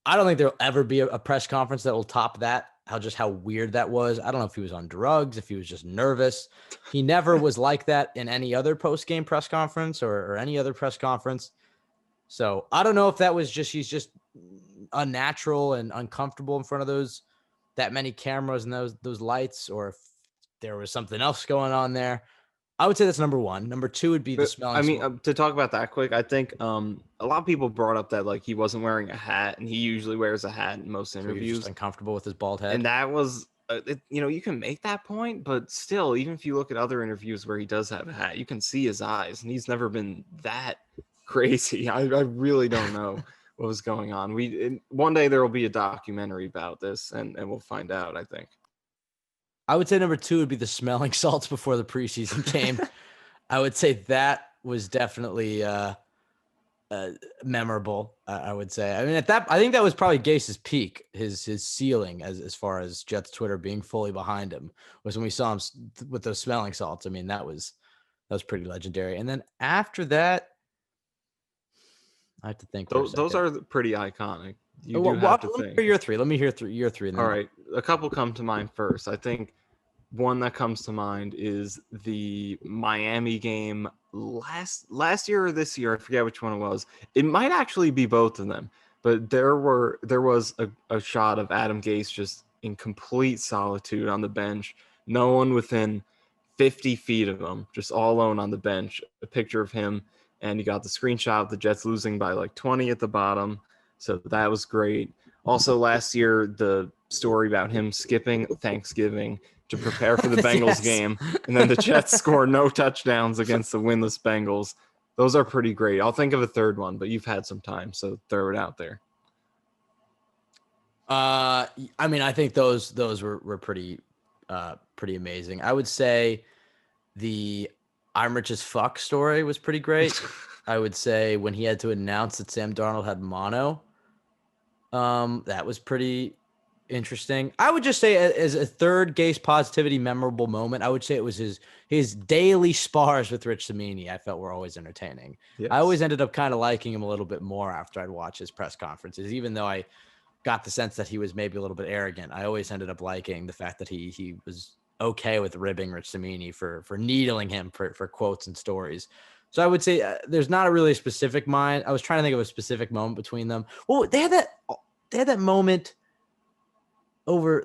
there'll ever be a press conference that will top that. How weird that was. I don't know if he was on drugs, if he was just nervous. He never was like that in any other post-game press conference or any other press conference. So I don't know if that was he's just unnatural and uncomfortable in front of that many cameras and those lights, or if there was something else going on there. I would say that's number 1. Number 2 would be the smelling. I mean, to talk about that quick, I think a lot of people brought up that he wasn't wearing a hat, and he usually wears a hat in most interviews. He was just uncomfortable with his bald head, and that was, you can make that point, but still, even if you look at other interviews where he does have a hat, you can see his eyes, and he's never been that crazy. I really don't know what was going on. One day there will be a documentary about this, and we'll find out, I think. I would say number 2 would be the smelling salts before the preseason game. I would say that was definitely memorable. I would say. I mean, I think that was probably Gase's peak, his ceiling as far as Jets Twitter being fully behind him, was when we saw him with those smelling salts. I mean, that was pretty legendary. And then after that, I have to think. Those are pretty iconic. You do have to think. Your 3. Let me hear your 3. All right, a couple come to mind first. I think one that comes to mind is the Miami game last year or this year. I forget which one it was. It might actually be both of them, but there was a shot of Adam Gase just in complete solitude on the bench. No one within 50 feet of him, just all alone on the bench. A picture of him, and you got the screenshot of the Jets losing by 20 at the bottom. So that was great. Also, last year, the story about him skipping Thanksgiving to prepare for the Bengals game, and then the Jets score no touchdowns against the winless Bengals. Those are pretty great. I'll think of a third one, but you've had some time, so throw it out there. I mean, I think those were pretty amazing. I would say the I'm rich as fuck story was pretty great. I would say when he had to announce that Sam Darnold had mono, that was pretty interesting. I would just say as a third Gase positivity memorable moment, I would say it was his daily spars with Rich Cimini. I felt were always entertaining. Yes. I always ended up kind of liking him a little bit more after I'd watch his press conferences, even though I got the sense that he was maybe a little bit arrogant. I always ended up liking the fact that he was okay with ribbing Rich Cimini for needling him for quotes and stories. So I would say there's not a really specific mind. I was trying to think of a specific moment between them. Well, they had that moment over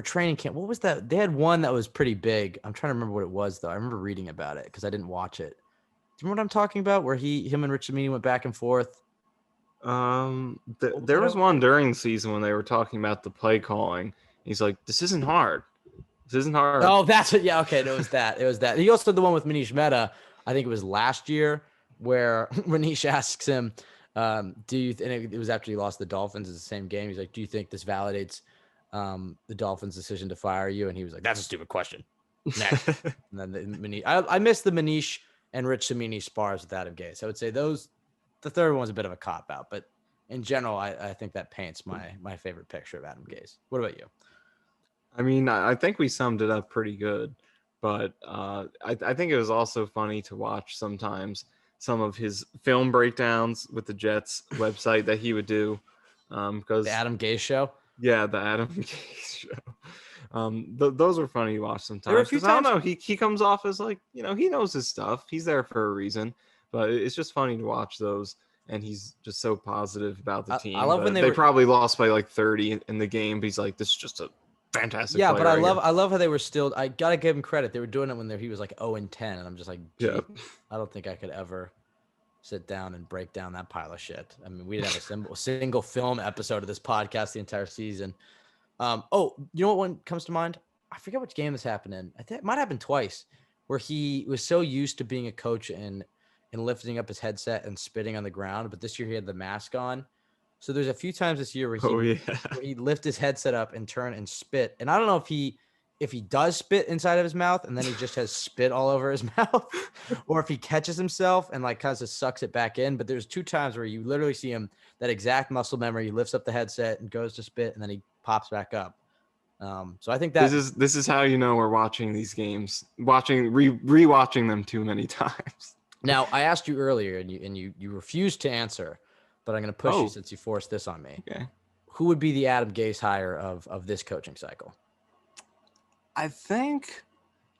training camp. What was that? They had one that was pretty big. I'm trying to remember what it was though. I remember reading about it because I didn't watch it. Do you remember what I'm talking about? Where him and Rich Cimini went back and forth. There was one during the season when they were talking about the play calling. He's like, "This isn't hard. This isn't hard." Oh, that's it. Yeah, okay. It was that. It was that. He also did the one with Manish Mehta. I think it was last year where Manish asks him, "Do you?" And it was after he lost the Dolphins. It's the same game. He's like, "Do you think this validates the Dolphins' decision to fire you?" And he was like, "That's a stupid question." Next, and then I missed the Manish and Rich Cimini spars with Adam Gase. I would say those. The third one was a bit of a cop out, but in general, I think that paints my favorite picture of Adam Gase. What about you? I mean, I think we summed it up pretty good, but I think it was also funny to watch sometimes some of his film breakdowns with the Jets website that he would do. Because The Adam Gase show. Yeah, the Adam Gase show. Those were funny to watch There were a sometimes. few Because I don't times- know, he comes off as like, he knows his stuff. He's there for a reason, but it's just funny to watch those. And he's just so positive about the team. I love when they probably lost by like 30 in the game. But he's like, this is just a fantastic. Yeah, player but right I love how they were still. I gotta give him credit. They were doing it when he was like 0-10, and I'm just like, Yeah. I don't think I could ever sit down and break down that pile of shit. I mean, we didn't have a single film episode of this podcast the entire season. Oh, you know what one comes to mind? I forget which game this happened in. I think it might happen twice, where he was so used to being a coach and lifting up his headset and spitting on the ground, but this year he had the mask on. So there's a few times this year where he lift his headset up and turn and spit. And I don't know if he does spit inside of his mouth and then he just has spit all over his mouth, or if he catches himself and like kind of sucks it back in. But there's 2 times where you literally see him, that exact muscle memory. He lifts up the headset and goes to spit, and then he pops back up. So I think that this is how we're watching these games, rewatching them too many times. Now, I asked you earlier, and you refused to answer, but I'm going to push you since you forced this on me. Okay. Who would be the Adam Gase hire of this coaching cycle? I think,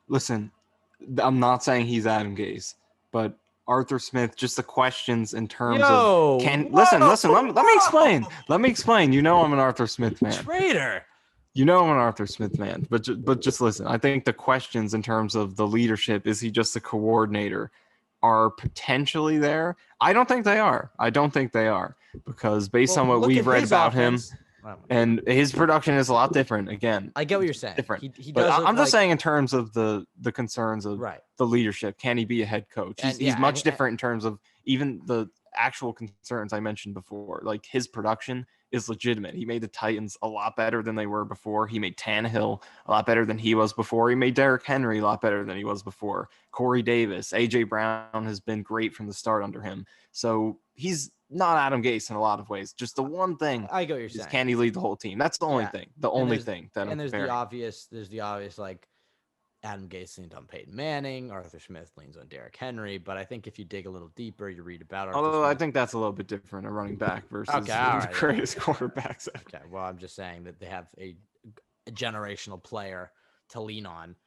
listen, I'm not saying he's Adam Gase, but Arthur Smith, just the questions in terms of listen, let me explain. Let me explain. I'm an Arthur Smith fan. Traitor. I'm an Arthur Smith fan, but just listen. I think the questions in terms of the leadership, is he just a coordinator, are potentially there. I don't think they are. Because based on what we've read about him, and his production is a lot different. Again, I get what you're saying. Different. He but does I'm just saying in terms of the concerns of the leadership, can he be a head coach? He's much different in terms of even the actual concerns I mentioned before. Like, his production is legitimate. He made the Titans a lot better than they were before. He made Tannehill a lot better than he was before. He made Derrick Henry a lot better than he was before. Corey Davis, A.J. Brown has been great from the start under him. So he's not Adam Gase in a lot of ways. Just the one thing I get what you're saying. Can he lead the whole team? That's the only thing. The only thing that there's the obvious like Adam Gase leans on Peyton Manning, Arthur Smith leans on Derrick Henry, but I think if you dig a little deeper, you read about Arthur Although Smith. I think that's a little bit different, a running back versus the greatest quarterbacks ever. Okay, well, I'm just saying that they have a generational player to lean on.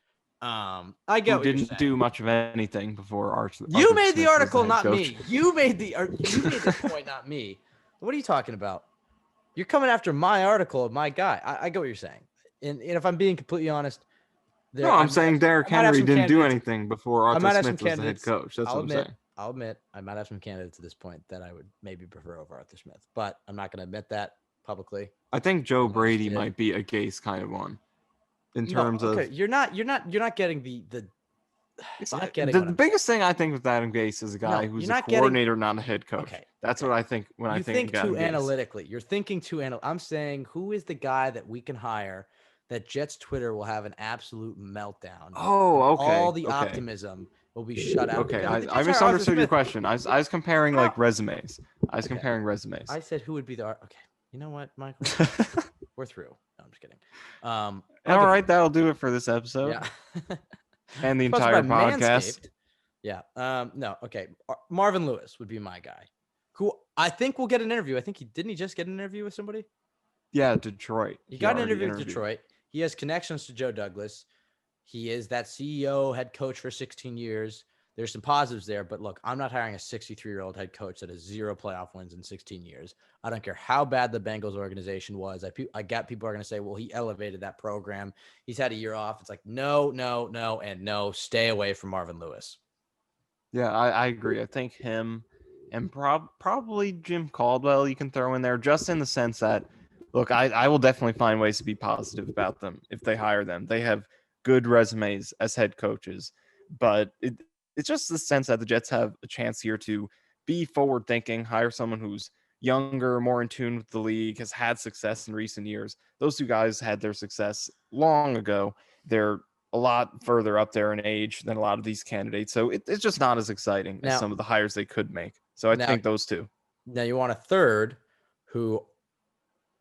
I get Who what didn't do much of anything before Arthur. You made Smith the article, was the head not coach. me. You made the point, not me. What are you talking about? You're coming after my article of my guy. I get what you're saying. And if I'm being completely honest, I'm saying Derrick Henry didn't do anything before Arthur Smith was the head coach. That's what I'm saying. I'll admit I might have some candidates at this point that I would maybe prefer over Arthur Smith, but I'm not going to admit that publicly. I think Joe Brady might be a Gase kind of one. In terms of you're not getting the the biggest thing I think with Adam Gase is a guy who's a coordinator, not a head coach. Okay. That's what I think when I think too Adam analytically. You're thinking too I'm saying, who is the guy that we can hire that Jets Twitter will have an absolute meltdown? Oh, okay. All the optimism will be shut out. Okay, I misunderstood your question. I was comparing like resumes. I was comparing resumes. I said who would be the okay. You know what, Michael? We're through. No, I'm just kidding. All right, that'll do it for this episode. Yeah. And the entire podcast. Manscaped. Yeah. No. Okay. Marvin Lewis would be my guy, who I think will get an interview. I think didn't he just get an interview with somebody? Yeah, Detroit. He got an already interview with interviewed. Detroit. He has connections to Joe Douglas. He is that CEO, head coach for 16 years. There's some positives there, but look, I'm not hiring a 63-year-old head coach that has 0 playoff wins in 16 years. I don't care how bad the Bengals organization was. I got people are going to say, well, he elevated that program. He's had a year off. It's like, no, and no. Stay away from Marvin Lewis. Yeah, I agree. I think him and probably Jim Caldwell you can throw in there, just in the sense that, look, I will definitely find ways to be positive about them if they hire them. They have good resumes as head coaches, but it's just the sense that the Jets have a chance here to be forward thinking, hire someone who's younger, more in tune with the league, has had success in recent years. Those two guys had their success long ago. They're a lot further up there in age than a lot of these candidates. So it's just not as exciting as some of the hires they could make. So I think those two. Now you want a third who,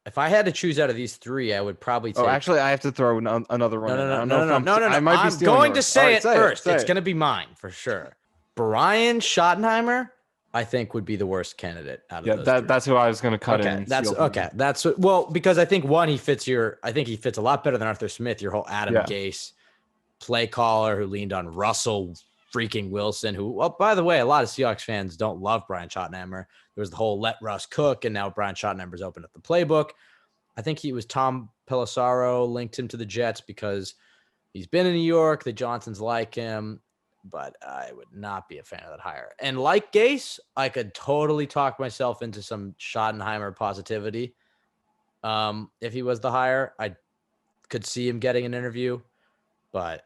if I had to choose out of these three, I would probably take. Oh, actually, I have to throw another one in. No. I might be I'm stealing going to yours. say Right, it first. It's it. going to be mine for sure. Brian Schottenheimer, I think, would be the worst candidate out of those three. That's who I was going to cut in. That's okay. Because I think one, he fits a lot better than Arthur Smith, your whole Adam Gase play caller who leaned on Russell freaking Wilson, who, well, by the way, a lot of Seahawks fans don't love Brian Schottenheimer. There was the whole let Russ cook, and now Brian Schottenheimer's opened up the playbook. I think he was Tom Pelissero linked him to the Jets because he's been in New York. The Johnsons like him, but I would not be a fan of that hire. And like Gase, I could totally talk myself into some Schottenheimer positivity. If he was the hire, I could see him getting an interview, but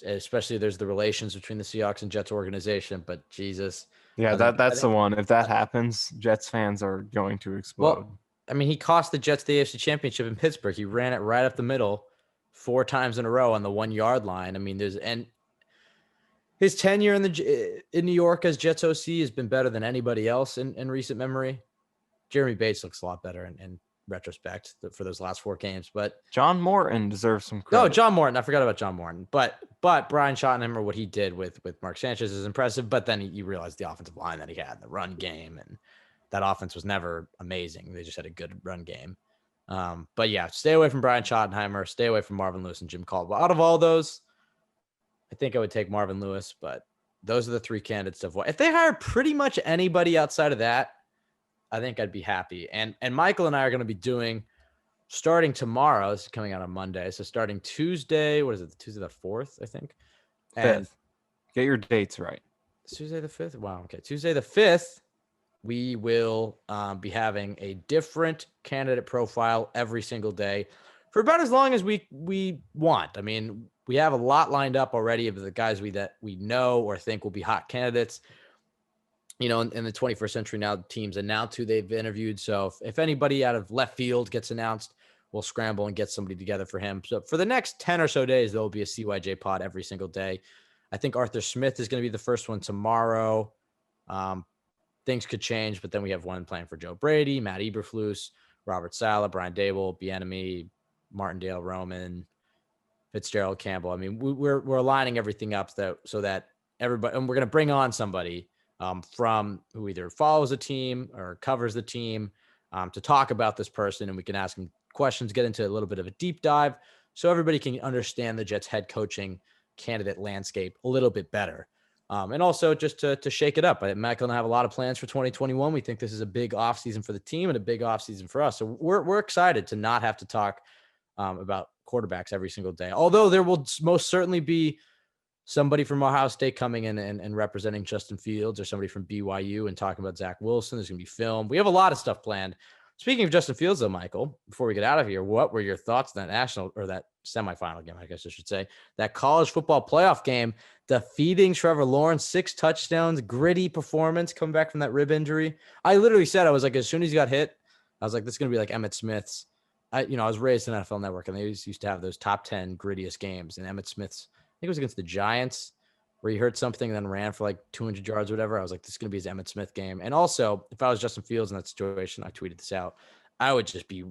especially there's the relations between the Seahawks and Jets organization, but Jesus. Yeah, that's the one. If that happens, Jets fans are going to explode. Well, I mean, he cost the Jets the AFC Championship in Pittsburgh. He ran it right up the middle 4 times in a row on the 1-yard line. I mean, and his tenure in New York as Jets OC has been better than anybody else in recent memory. Jeremy Bates looks a lot better in retrospect for those last 4 games, but John Morton deserves some credit. No, John Morton. I forgot about John Morton, but Brian Schottenheimer, what he did with Mark Sanchez is impressive. But then you realize the offensive line that he had, the run game, and that offense was never amazing. They just had a good run game. But yeah, stay away from Brian Schottenheimer. Stay away from Marvin Lewis and Jim Caldwell. Out of all those, I think I would take Marvin Lewis. But those are the 3 candidates to avoid. If they hire pretty much anybody outside of that, I think I'd be happy. And Michael and I are going to be doing, starting tomorrow, this is coming out on Monday. So starting Tuesday, what is it? Tuesday the 4th, I think. And 5th. Get your dates right. Tuesday the 5th. Wow. Okay. Tuesday the 5th, we will be having a different candidate profile every single day for about as long as we want. I mean, we have a lot lined up already of the guys that we know or think will be hot candidates. You know, in the 21st century now, teams announce who they've interviewed. So if anybody out of left field gets announced, we'll scramble and get somebody together for him. So for the next 10 or so days, there will be a CYJ pod every single day. I think Arthur Smith is going to be the first one tomorrow. Things could change, but then we have one planned for Joe Brady, Matt Eberflus, Robert Saleh, Brian Dable, Bieniemy, Martindale Roman, Fitzgerald Campbell. I mean, we're aligning everything up so that everybody, and we're going to bring on somebody from who either follows a team or covers the team to talk about this person, and we can ask them questions, get into a little bit of a deep dive so everybody can understand the Jets head coaching candidate landscape a little bit better. And also just to shake it up. Michael and I have a lot of plans for 2021. We think this is a big offseason for the team and a big offseason for us. So we're excited to not have to talk about quarterbacks every single day, although there will most certainly be somebody from Ohio State coming in and representing Justin Fields, or somebody from BYU and talking about Zach Wilson. There's going to be film. We have a lot of stuff planned. Speaking of Justin Fields, though, Michael, before we get out of here, what were your thoughts on that semifinal game, I guess I should say, that college football playoff game, defeating Trevor Lawrence, 6 touchdowns, gritty performance, coming back from that rib injury? I literally said, I was like, as soon as he got hit, I was like, this is going to be like Emmitt Smith's. I was raised in NFL Network, and they used to have those top 10 grittiest games. And Emmitt Smith's, I think it was against the Giants, where he hurt something and then ran for like 200 yards or whatever. I was like, this is going to be his Emmitt Smith game. And also, if I was Justin Fields in that situation, I tweeted this out, I would just be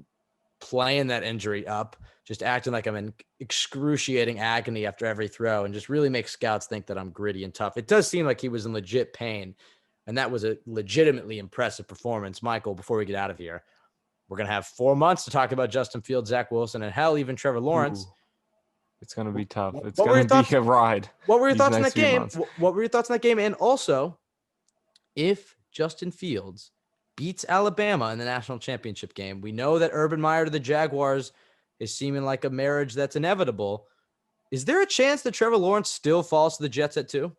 playing that injury up, just acting like I'm in excruciating agony after every throw, and just really make scouts think that I'm gritty and tough. It does seem like he was in legit pain, and that was a legitimately impressive performance. Michael, before we get out of here, We're going to have 4 months to talk about Justin Fields, Zach Wilson, and hell, even Trevor Lawrence. Ooh, it's going to be tough. It's What were your going to thoughts? be a ride. What were your these thoughts on next that few game? months. What were your thoughts on that game? And also, if Justin Fields beats Alabama in the national championship game, we know that Urban Meyer to the Jaguars is seeming like a marriage that's inevitable. Is there a chance that Trevor Lawrence still falls to the Jets at 2?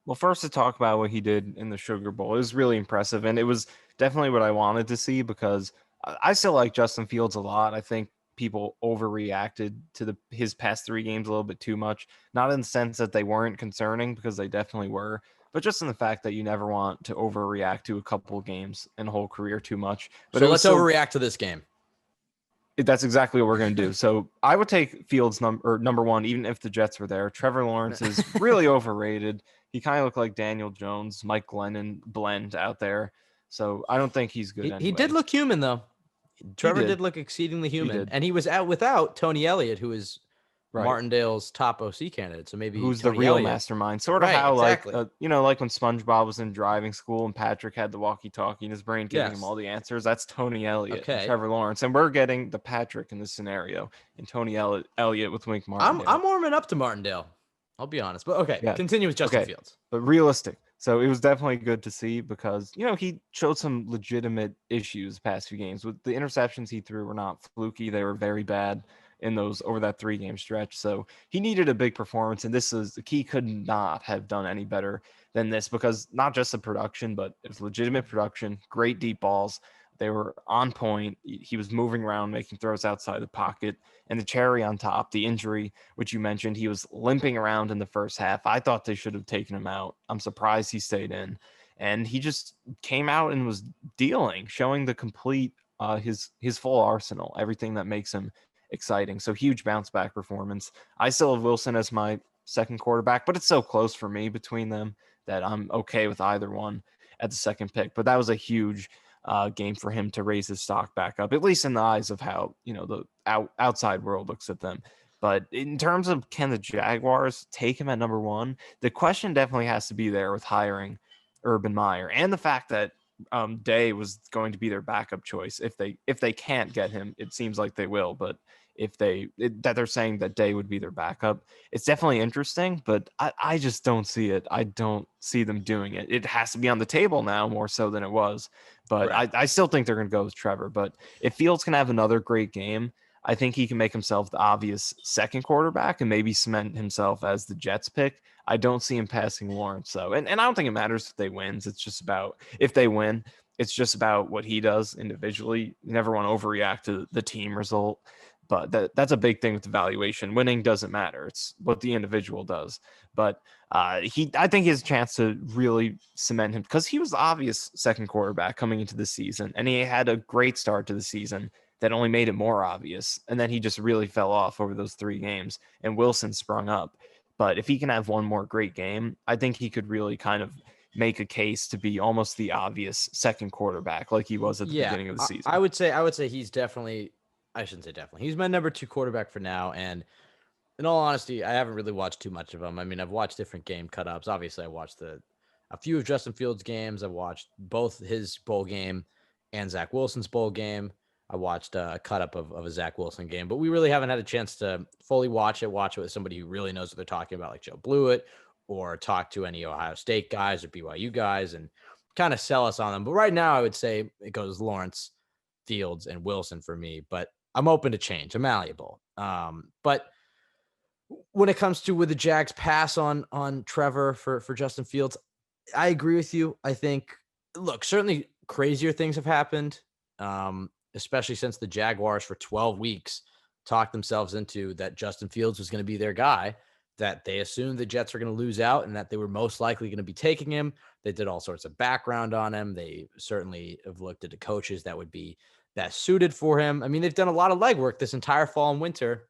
Well, first to talk about what he did in the Sugar Bowl, it was really impressive, and it was definitely what I wanted to see because I still like Justin Fields a lot. I think people overreacted to his past 3 games a little bit too much, not in the sense that they weren't concerning, because they definitely were, but just in the fact that you never want to overreact to a couple of games in a whole career too much. But so let's overreact to this game. That's exactly what we're going to do. So I would take Fields number 1, even if the Jets were there. Trevor Lawrence is really overrated. He kind of looked like Daniel Jones, Mike Glennon blend out there. So I don't think he's good anyway. He did look human, though. Trevor did look exceedingly human. And he was out without Tony Elliott, who is Martindale's top OC candidate. So maybe who's Tony the real Elliott. mastermind. Sort of how, exactly. Like when SpongeBob was in driving school and Patrick had the walkie-talkie in his brain giving him all the answers. That's Tony Elliott and Trevor Lawrence. And we're getting the Patrick in this scenario and Tony Elliott with Wink Martindale. I'm warming up to Martindale. I'll be honest. But continue with Justin Fields. But realistic. So it was definitely good to see because, he showed some legitimate issues the past few games. With the interceptions he threw were not fluky. They were very bad in those over that 3-game stretch. So he needed a big performance. And he could not have done any better than this because not just the production, but it was legitimate production, great deep balls. They were on point. He was moving around, making throws outside the pocket. And the cherry on top, the injury, which you mentioned, he was limping around in the first half. I thought they should have taken him out. I'm surprised he stayed in. And he just came out and was dealing, showing the complete, his full arsenal, everything that makes him exciting. So huge bounce back performance. I still have Wilson as my second quarterback, but it's so close for me between them that I'm okay with either one at the second pick. But that was a huge game for him to raise his stock back up, at least in the eyes of how, the outside world looks at them. But in terms of can the Jaguars take him at number 1, the question definitely has to be there with hiring Urban Meyer and the fact that Day was going to be their backup choice. If they can't get him, it seems like they will, but if that they're saying that Day would be their backup, it's definitely interesting, but I just don't see it. I don't see them doing it. It has to be on the table now more so than it was, but I still think they're going to go with Trevor. But if Fields can have another great game, I think he can make himself the obvious second quarterback and maybe cement himself as the Jets pick. I don't see him passing Lawrence though. And I don't think it matters if they wins. It's just about if they win, it's just about what he does individually. You never want to overreact to the team result. But that's a big thing with evaluation. Winning doesn't matter. It's what the individual does. But I think he has a chance to really cement him because he was the obvious second quarterback coming into the season. And he had a great start to the season that only made it more obvious. And then he just really fell off over those 3 games. And Wilson sprung up. But if he can have one more great game, I think he could really kind of make a case to be almost the obvious second quarterback like he was at the beginning of the season. I would say he's definitely – I shouldn't say definitely. He's my number 2 quarterback for now. And in all honesty, I haven't really watched too much of him. I mean, I've watched different game cut-ups. Obviously, I watched a few of Justin Fields' games. I've watched both his bowl game and Zach Wilson's bowl game. I watched a cut-up of a Zach Wilson game. But we really haven't had a chance to fully watch it with somebody who really knows what they're talking about, like Joe Blewett, or talk to any Ohio State guys or BYU guys and kind of sell us on them. But right now, I would say it goes Lawrence, Fields, and Wilson for me. But I'm open to change. I'm malleable. But when it comes to would the Jags pass on Trevor for Justin Fields, I agree with you. I think, look, certainly crazier things have happened, especially since the Jaguars for 12 weeks talked themselves into that Justin Fields was going to be their guy, that they assumed the Jets were going to lose out and that they were most likely going to be taking him. They did all sorts of background on him. They certainly have looked at the coaches that would be best suited for him. I mean, they've done a lot of legwork this entire fall and winter,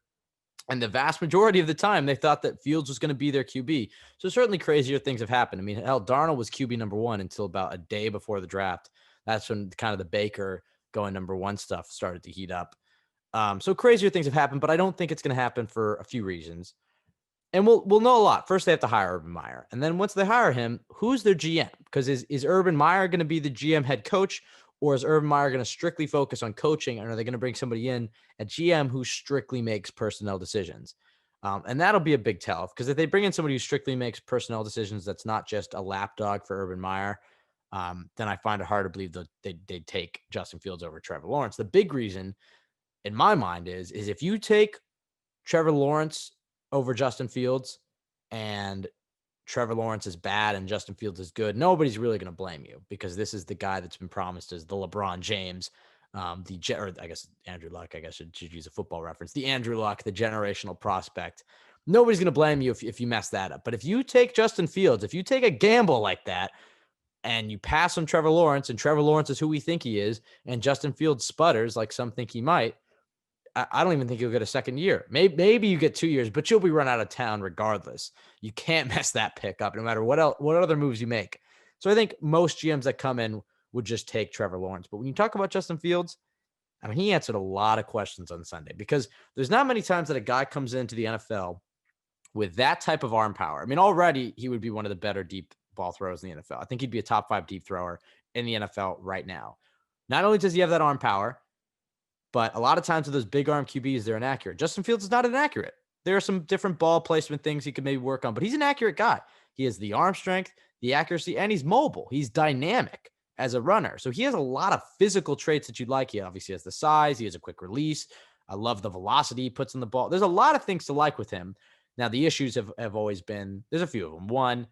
and the vast majority of the time they thought that Fields was going to be their QB. So certainly crazier things have happened. I mean, hell, Darnold was QB number 1 until about a day before the draft. That's when kind of the Baker going number 1 stuff started to heat up. So crazier things have happened, but I don't think it's going to happen for a few reasons. And we'll know a lot. First, they have to hire Urban Meyer. And then once they hire him, who's their GM? Because is Urban Meyer going to be the GM head coach, Or is Urban Meyer going to strictly focus on coaching, and are they going to bring somebody in at GM who strictly makes personnel decisions? And that'll be a big tell, because if they bring in somebody who strictly makes personnel decisions, that's not just a lapdog for Urban Meyer, then I find it hard to believe that they'd take Justin Fields over Trevor Lawrence. The big reason in my mind is if you take Trevor Lawrence over Justin Fields and Trevor Lawrence is bad and Justin Fields is good, nobody's really going to blame you, because this is the guy that's been promised as the LeBron James, or I guess Andrew Luck, I guess should use a football reference, the Andrew Luck, the generational prospect. Nobody's going to blame you if you mess that up. But if you take Justin Fields, if you take a gamble like that and you pass on Trevor Lawrence, and Trevor Lawrence is who we think he is, and Justin Fields sputters like some think he might, I don't even think you'll get a second year. Maybe you get 2 years, but you'll be run out of town regardless. You can't mess that pick up no matter what other moves you make. So I think most GMs that come in would just take Trevor Lawrence. But when you talk about Justin Fields, I mean, he answered a lot of questions on Sunday, because there's not many times that a guy comes into the NFL with that type of arm power. I mean, already he would be one of the better deep ball throwers in the NFL. I think he'd be a top 5 deep thrower in the NFL right now. Not only does he have that arm power, but a lot of times with those big arm QBs, they're inaccurate. Justin Fields is not inaccurate. There are some different ball placement things he could maybe work on, but he's an accurate guy. He has the arm strength, the accuracy, and he's mobile. He's dynamic as a runner. So he has a lot of physical traits that you'd like. He obviously has the size. He has a quick release. I love the velocity he puts on the ball. There's a lot of things to like with him. Now, the issues have always been, there's a few of them. One,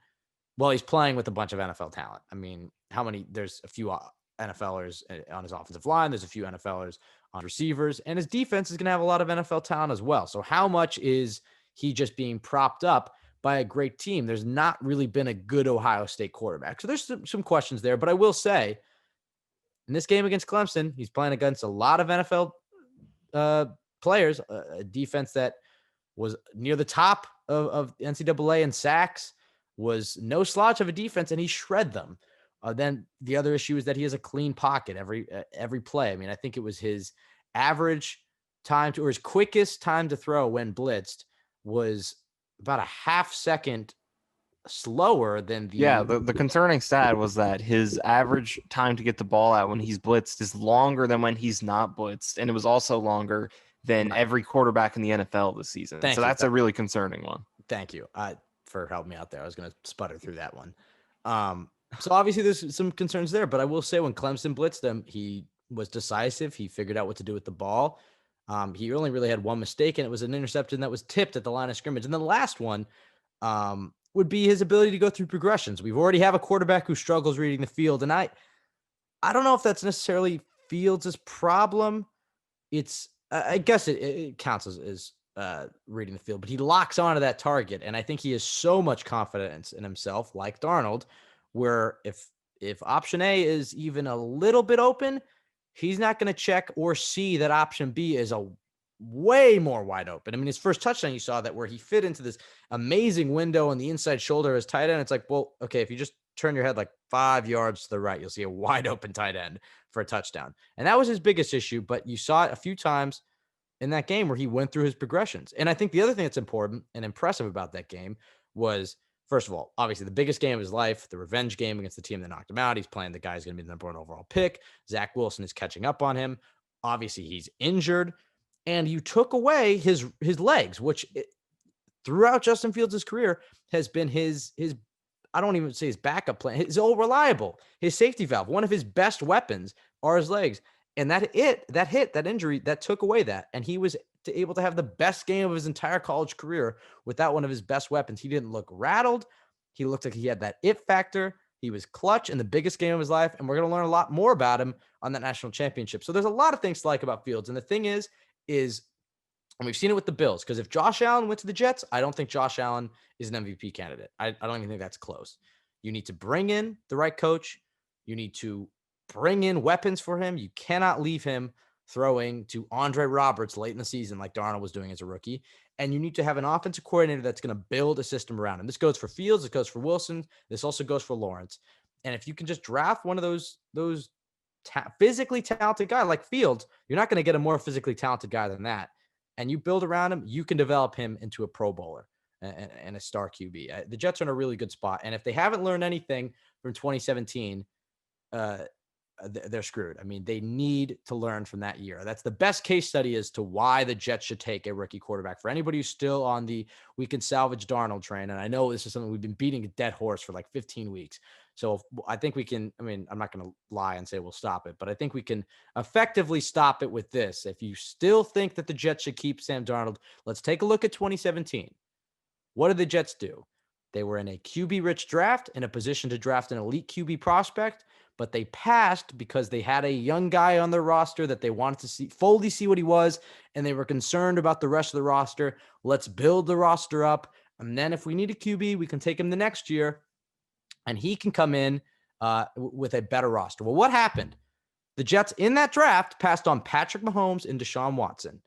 well, he's playing with a bunch of NFL talent. I mean, there's a few NFLers on his offensive line. There's a few NFLers on receivers, and his defense is going to have a lot of NFL talent as well. So how much is he just being propped up by a great team? There's not really been a good Ohio State quarterback. So there's some questions there, but I will say in this game against Clemson, he's playing against a lot of NFL players, a defense that was near the top of NCAA in sacks, was no slouch of a defense, and he shred them. Then the other issue is that he has a clean pocket every play. I mean, I think it was his average time or his quickest time to throw when blitzed was about a half second slower than the concerning stat was that his average time to get the ball out when he's blitzed is longer than when he's not blitzed, and it was also longer than every quarterback in the NFL this season. So that's a really concerning one. Thank you for helping me out there. I was going to sputter through that one. So obviously there's some concerns there, but I will say when Clemson blitzed him, he was decisive. He figured out what to do with the ball. He only really had one mistake, and it was an interception that was tipped at the line of scrimmage. And the last one would be his ability to go through progressions. We've already have a quarterback who struggles reading the field, and I don't know if that's necessarily Fields' problem. It's I guess it counts as reading the field, but he locks onto that target, and I think he has so much confidence in himself, like Darnold, where if option A is even a little bit open, he's not going to check or see that option B is a way more wide open. I mean, his first touchdown, you saw that where he fit into this amazing window on the inside shoulder as tight end. It's like, well, okay, if you just turn your head like 5 yards to the right, you'll see a wide open tight end for a touchdown. And that was his biggest issue, but you saw it a few times in that game where he went through his progressions. And I think the other thing that's important and impressive about that game was, first of all, obviously the biggest game of his life, the revenge game against the team that knocked him out. He's playing the guy who's going to be the number 1 overall pick. Zach Wilson is catching up on him. Obviously, he's injured. And you took away his legs, which throughout Justin Fields' career has been his I don't even say his backup plan, his old reliable, his safety valve. One of his best weapons are his legs. And that injury, that took away that. And he was able to have the best game of his entire college career without one of his best weapons. He didn't look rattled. He looked like he had that it factor. He was clutch in the biggest game of his life. And we're going to learn a lot more about him on that national championship. So there's a lot of things to like about Fields. And the thing is, and we've seen it with the Bills, because if Josh Allen went to the Jets, I don't think Josh Allen is an MVP candidate. I don't even think that's close. You need to bring in the right coach. You need to bring in weapons for him. You cannot leave him throwing to Andre Roberts late in the season like Darnold was doing as a rookie. And you need to have an offensive coordinator that's going to build a system around him. This goes for Fields. It goes for Wilson. This also goes for Lawrence. And if you can just draft one of those physically talented guy like Fields, you're not going to get a more physically talented guy than that. And you build around him, you can develop him into a Pro Bowler and a star QB. The Jets are in a really good spot. And if they haven't learned anything from 2017, they're screwed. I mean, they need to learn from that year. That's the best case study as to why the Jets should take a rookie quarterback. For anybody who's still on the we can salvage Darnold train, and I know this is something we've been beating a dead horse for like 15 weeks. So I think we can, I mean, I'm not going to lie and say we'll stop it, but I think we can effectively stop it with this. If you still think that the Jets should keep Sam Darnold, let's take a look at 2017. What did the Jets do? They were in a QB-rich draft, in a position to draft an elite QB prospect, but they passed because they had a young guy on their roster that they wanted to fully see what he was, and they were concerned about the rest of the roster. Let's build the roster up, and then if we need a QB, we can take him the next year, and he can come in with a better roster. Well, what happened? The Jets in that draft passed on Patrick Mahomes and Deshaun Watson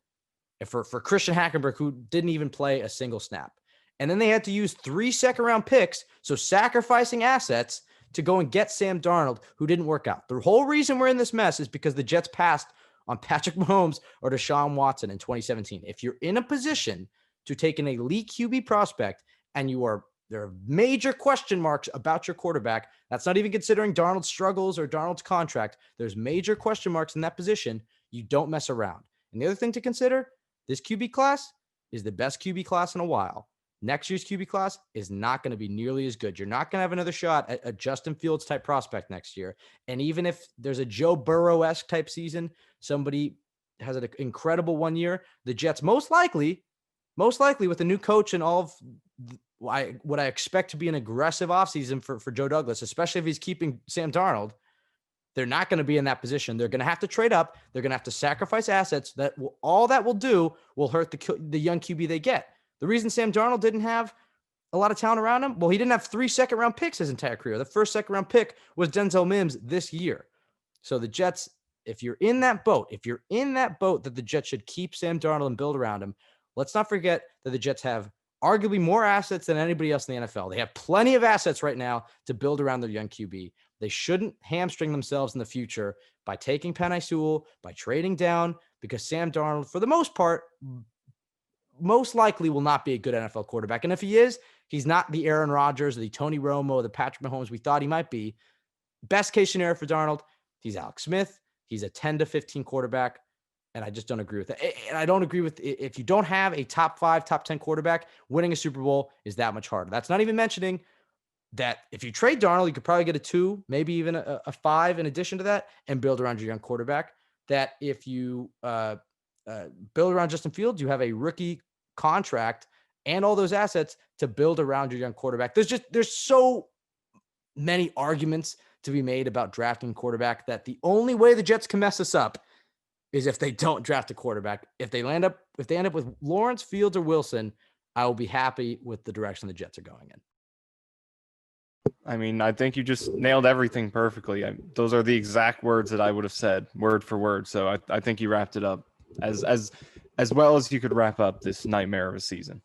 for Christian Hackenberg, who didn't even play a single snap. And then they had to use 3 second-round picks, so sacrificing assets to go and get Sam Darnold, who didn't work out. The whole reason we're in this mess is because the Jets passed on Patrick Mahomes or Deshaun Watson in 2017. If you're in a position to take an elite QB prospect and there are major question marks about your quarterback, that's not even considering Darnold's struggles or Darnold's contract. There's major question marks in that position. You don't mess around. And the other thing to consider, this QB class is the best QB class in a while. Next year's QB class is not going to be nearly as good. You're not going to have another shot at a Justin Fields type prospect next year. And even if there's a Joe Burrow-esque type season, somebody has an incredible 1 year, the Jets most likely with a new coach and all of what I expect to be an aggressive offseason for Joe Douglas, especially if he's keeping Sam Darnold, they're not going to be in that position. They're going to have to trade up. They're going to have to sacrifice assets. All that will do will hurt the young QB they get. The reason Sam Darnold didn't have a lot of talent around him, well, he didn't have 3 second-round picks his entire career. The first second-round pick was Denzel Mims this year. So the Jets, if you're in that boat that the Jets should keep Sam Darnold and build around him, let's not forget that the Jets have arguably more assets than anybody else in the NFL. They have plenty of assets right now to build around their young QB. They shouldn't hamstring themselves in the future by taking Penei Sewell, by trading down, because Sam Darnold, for the most part, most likely will not be a good NFL quarterback. And if he is, he's not the Aaron Rodgers, the Tony Romo, the Patrick Mahomes we thought he might be. Best case scenario for Darnold, he's Alex Smith. He's a 10 to 15 quarterback. And I just don't agree with that. And I don't agree with if you don't have a top 5, top 10 quarterback, winning a Super Bowl is that much harder. That's not even mentioning that if you trade Darnold, you could probably get a 2, maybe even a 5 in addition to that, and build around your young quarterback. That if you build around Justin Fields, you have a rookie contract and all those assets to build around your young quarterback. There's so many arguments to be made about drafting quarterback that the only way the Jets can mess this up is if they don't draft a quarterback. If they end up with Lawrence, Fields, or Wilson, I will be happy with the direction the Jets are going in. I mean, I think you just nailed everything perfectly. Those are the exact words that I would have said, word for word. So I think you wrapped it up as well as you could wrap up this nightmare of a season.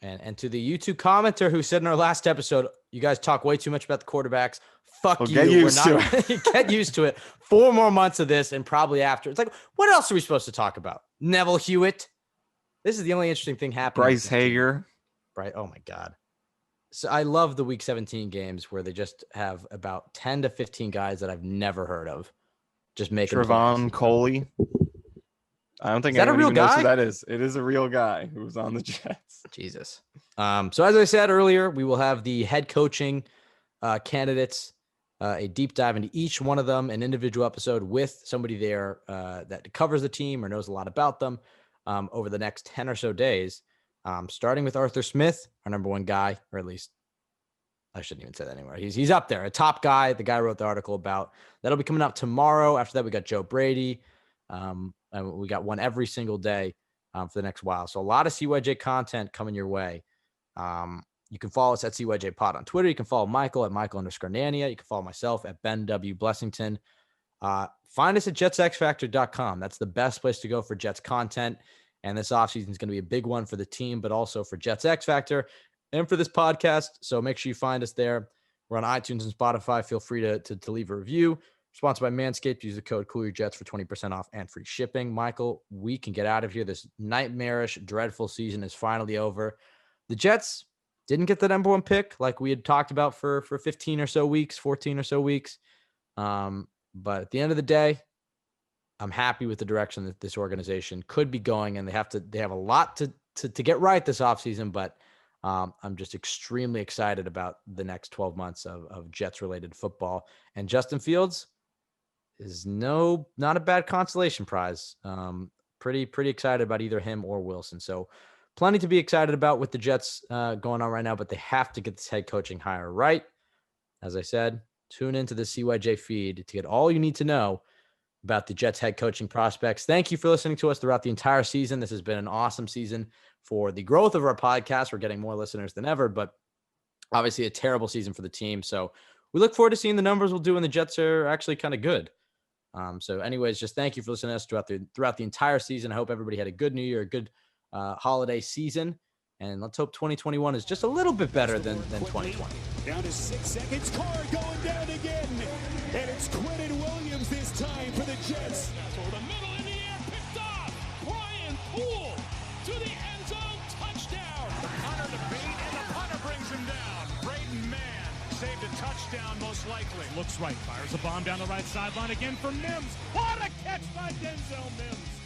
And to the YouTube commenter who said in our last episode, you guys talk way too much about the quarterbacks. Fuck you. Get used to it. Get used to it. 4 more months of this and probably after. It's like, what else are we supposed to talk about? Neville Hewitt. This is the only interesting thing happening. Bryce Hager. Right. Oh my God. So I love the week 17 games where they just have about 10 to 15 guys that I've never heard of. Just making Trevon Coley. I don't think anyone even knows who that is. It is a real guy who was on the Jets. Jesus. So as I said earlier, we will have the head coaching candidates, a deep dive into each one of them, an individual episode with somebody there that covers the team or knows a lot about them over the next 10 or so days, starting with Arthur Smith, our number 1 guy, or at least I shouldn't even say that anymore. He's up there, a top guy. The guy wrote the article about. That'll be coming out tomorrow. After that, we got Joe Brady. And we got one every single day for the next while. So a lot of CYJ content coming your way. You can follow us at CYJ Pod on Twitter. You can follow Michael at Michael_Nania. You can follow myself at Ben W. Blessington. Find us at jetsxfactor.com. That's the best place to go for Jets content. And this offseason is going to be a big one for the team, but also for Jets X Factor and for this podcast. So make sure you find us there. We're on iTunes and Spotify. Feel free to leave a review. Sponsored by Manscaped. Use the code CoolYourJets for 20% off and free shipping. Michael, we can get out of here. This nightmarish, dreadful season is finally over. The Jets didn't get the number 1 pick like we had talked about for 15 or so weeks, 14 or so weeks. But at the end of the day, I'm happy with the direction that this organization could be going, and they have a lot to get right this offseason, but I'm just extremely excited about the next 12 months of Jets-related football. And Justin Fields is not a bad consolation prize. Pretty excited about either him or Wilson. So plenty to be excited about with the Jets going on right now, but they have to get this head coaching hire right. As I said, tune into the CYJ feed to get all you need to know about the Jets head coaching prospects. Thank you for listening to us throughout the entire season. This has been an awesome season for the growth of our podcast. We're getting more listeners than ever, but obviously a terrible season for the team. So we look forward to seeing the numbers we'll do when the Jets are actually kind of good. So anyways, just thank you for listening to us throughout the entire season. I hope everybody had a good New Year, a good holiday season. And let's hope 2021 is just a little bit better than 2020. Down to 6 seconds. Carr going down again. And it's Quentin Williams this time for the Jets. Over the middle in the air, picked off. Brian Poole to the end zone, touchdown. The punter to beat, and the punter brings him down. Braden Mann saved a touchdown, most likely. Looks right, fires a bomb down the right sideline again for Mims. What a catch by Denzel Mims.